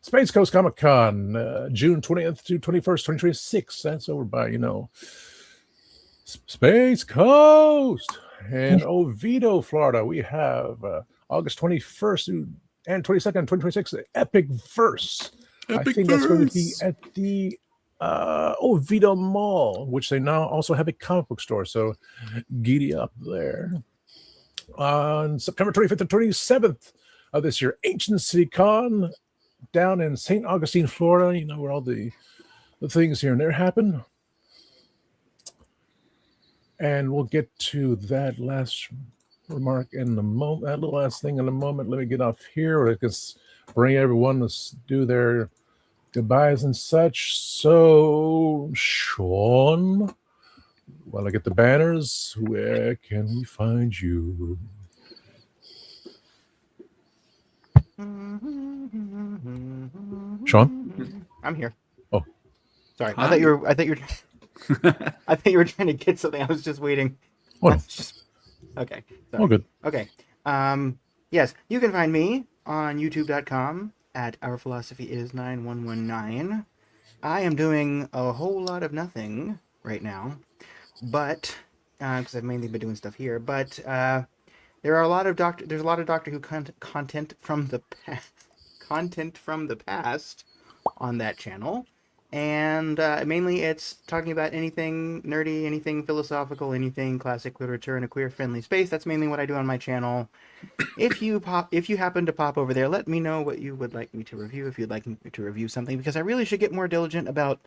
Space Coast Comic Con, June 20th to 21st, 2026. That's over by, Space Coast. In Oviedo, Florida, we have August 21st and 22nd, 2026, Epic Verse. I think that's going to be at the Oviedo Mall, which they now also have a comic book store. So giddy up there. On September 25th and 27th of this year, Ancient City Con down in St. Augustine, Florida, where all the things here and there happen. And we'll get to that last remark in the moment, that little last thing in a moment. Let me get off here. I can bring everyone to do their goodbyes and such. So, Sean, while I get the banners, where can we find you? Sean? I'm here. Oh. Sorry. I thought you were I thought you were trying to get something. I was just waiting. Oh, no. Okay. Sorry. Oh, good. Okay. Yes, you can find me on youtube.com at Our Philosophy Is 9119. I am doing a whole lot of nothing right now, but because I've mainly been doing stuff here, but there's a lot of Doctor Who content from the past on that channel. And mainly it's talking about anything nerdy, anything philosophical, anything classic literature in a queer-friendly space. That's mainly what I do on my channel. If you happen to pop over there, let me know what you would like me to review, if you'd like me to review something, because I really should get more diligent about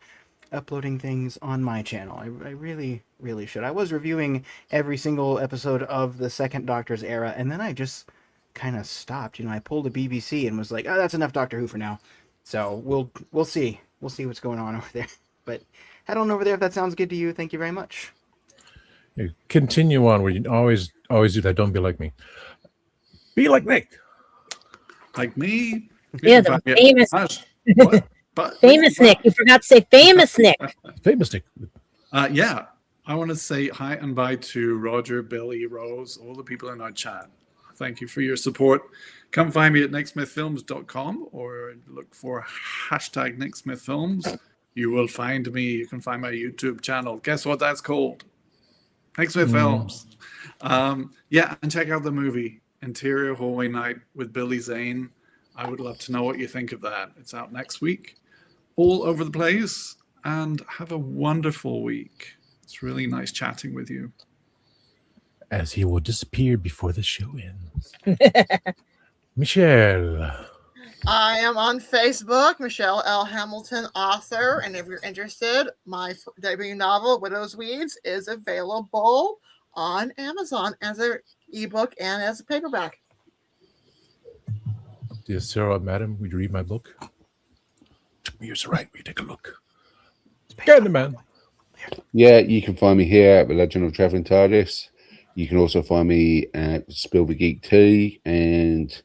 uploading things on my channel. I really, really should. I was reviewing every single episode of the Second Doctor's era, and then I just kind of stopped. I pulled a BBC and was like, oh, that's enough Doctor Who for now. So we'll see. We'll see what's going on over there. But head on over there if that sounds good to you. Thank you very much. Yeah, continue on where you always do that. Don't be like me. Be like Nick. Like me? Yeah, the famous. Famous Nick. You forgot to say famous Nick. Famous Nick. Yeah. I want to say hi and bye to Roger, Billy, Rose, all the people in our chat. Thank you for your support. Come find me at nicksmithfilms.com or look for hashtag nicksmithfilms. You will find me. You can find my YouTube channel. Guess what that's called? Nicksmith Films. Yeah, and check out the movie Interior Hallway Night with Billy Zane. I would love to know what you think of that. It's out next week. All over the place. And have a wonderful week. It's really nice chatting with you. As he will disappear before the show ends. Michelle. I am on Facebook, Michelle L. Hamilton, author. And if you're interested, my debut novel, Widow's Weeds, is available on Amazon as an ebook and as a paperback. Dear Sarah, madam, would you read my book? Yours right. We take a look. Get the man. Yeah, you can find me here at the Legend of Traveling TARDIS. You can also find me at Spill the Geek Tea, and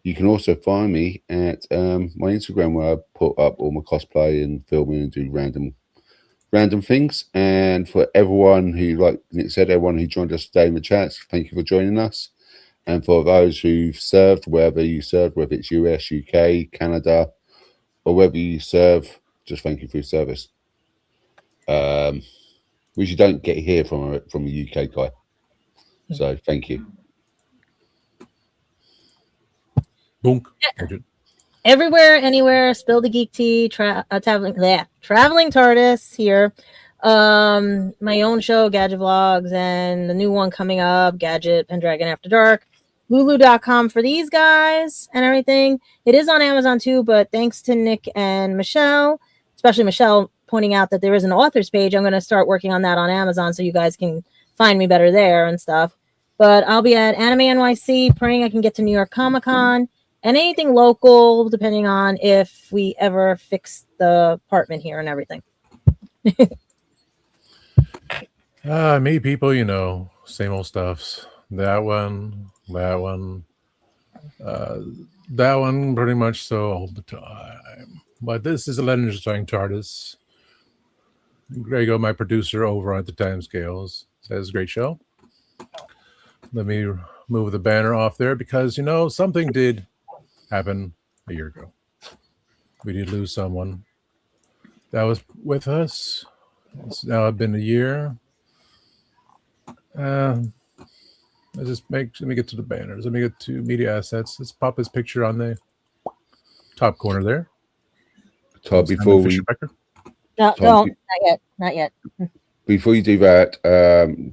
you can also find me at my Instagram, where I put up all my cosplay and filming and do random things. And for everyone who, like Nick said, everyone who joined us today in the chats, thank you for joining us. And for those who've served, wherever you served, whether it's US, UK, Canada, or wherever you serve, just thank you for your service. Which you don't get here from a UK guy. So thank you. Boom. Everywhere, anywhere, Spill the Geek Tea, traveling TARDIS here. My own show, Gadget Vlogs, and the new one coming up, Gadget Pendragon After Dark. Lulu.com for these guys and everything. It is on Amazon too, but thanks to Nick and Michelle, especially Michelle pointing out that there is an author's page, I'm going to start working on that on Amazon so you guys can find me better there and stuff. But I'll be at Anime NYC, praying I can get to New York Comic Con and anything local, depending on if we ever fix the apartment here and everything. Me people, same old stuffs. That one, that one, that one, pretty much so all the time. But this is a Legend of the Trying TARDIS. Grego, my producer over at the Timescales, says great show. Let me move the banner off there because something did happen a year ago. We did lose someone that was with us. It's now been a year. Let me get to the banners. Let me get to media assets. Let's pop his picture on the top corner there. Todd, before we no, don't, not yet. Before you do that,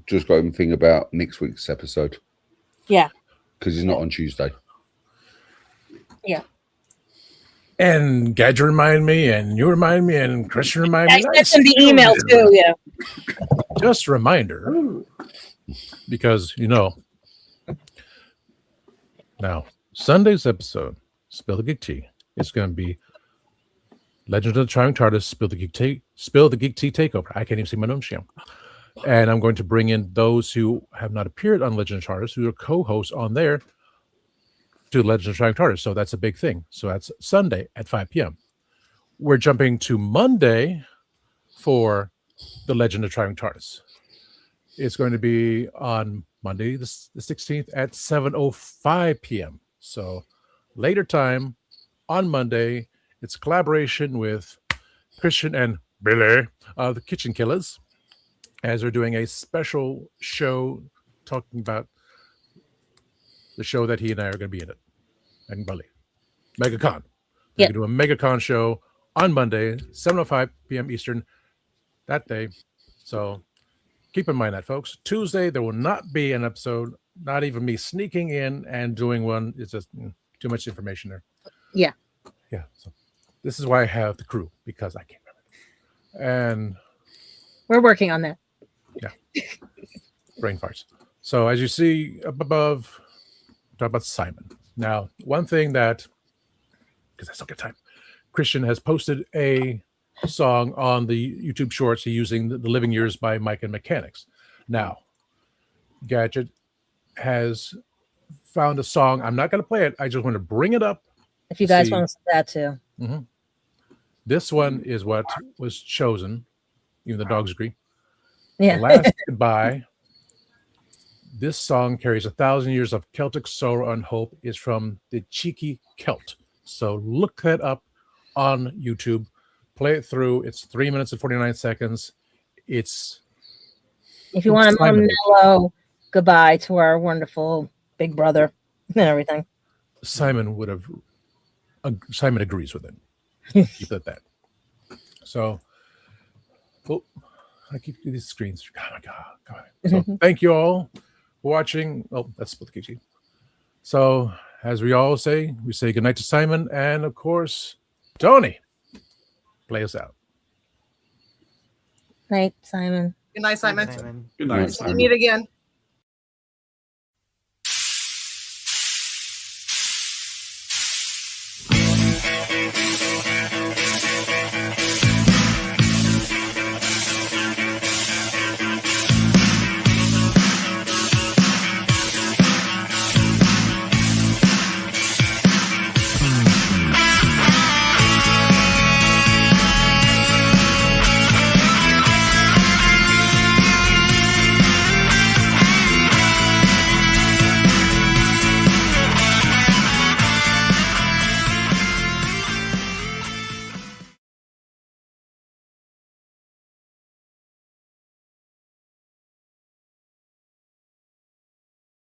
just got him thing about next week's episode. Yeah, because it's not on Tuesday. Yeah. And Gadget remind me, and you remind me, and Christian remind me. I sent him the email too. Yeah. Just a reminder, because now Sunday's episode, Spill the Geek Tea, is going to be Legend of the Trying TARDIS, Spill the Geek Tea takeover. I can't even see my own show. And I'm going to bring in those who have not appeared on Legend of TARDIS, who are co-hosts on there, to Legend of Trying TARDIS. So that's a big thing. So that's Sunday at 5 p.m. We're jumping to Monday for the Legend of Trying TARDIS. It's going to be on Monday, the 16th at 7:05 p.m. So later time on Monday. It's a collaboration with Christian and Billy, the Kitchen Killers, as they're doing a special show talking about the show that he and I are going to be in it. And Billy. MegaCon. They're going to do a MegaCon show on Monday, 7:05 p.m. Eastern that day. So keep in mind that, folks. Tuesday, there will not be an episode, not even me sneaking in and doing one. It's just too much information there. Yeah. Yeah. So this is why I have the crew, because I can't remember. And we're working on that. Yeah. Brain farts. So as you see up above, talk about Simon. Now, one thing that, because I still get time, Christian has posted a song on the YouTube Shorts using the Living Years by Mike and Mechanics. Now, Gadget has found a song. I'm not going to play it. I just want to bring it up. If you guys want to see that too. Mm-hmm. This one is what was chosen. Even the dogs agree. Yeah. The Last Goodbye. This song carries 1,000 years of Celtic sorrow and hope. Is from the Cheeky Celt. So look that up on YouTube. Play it through. It's 3 minutes and 49 seconds. It's if you want a mellow goodbye to our wonderful big brother and everything. Simon agrees with it. Keep it at that. So, I keep these screens. Oh my God. So thank you all for watching. Oh, that's Split the KG. So, as we all say, we say goodnight to Simon, and of course, Tony. Play us out. Night, Simon. Good night, Simon. Good night, Simon. Meet again.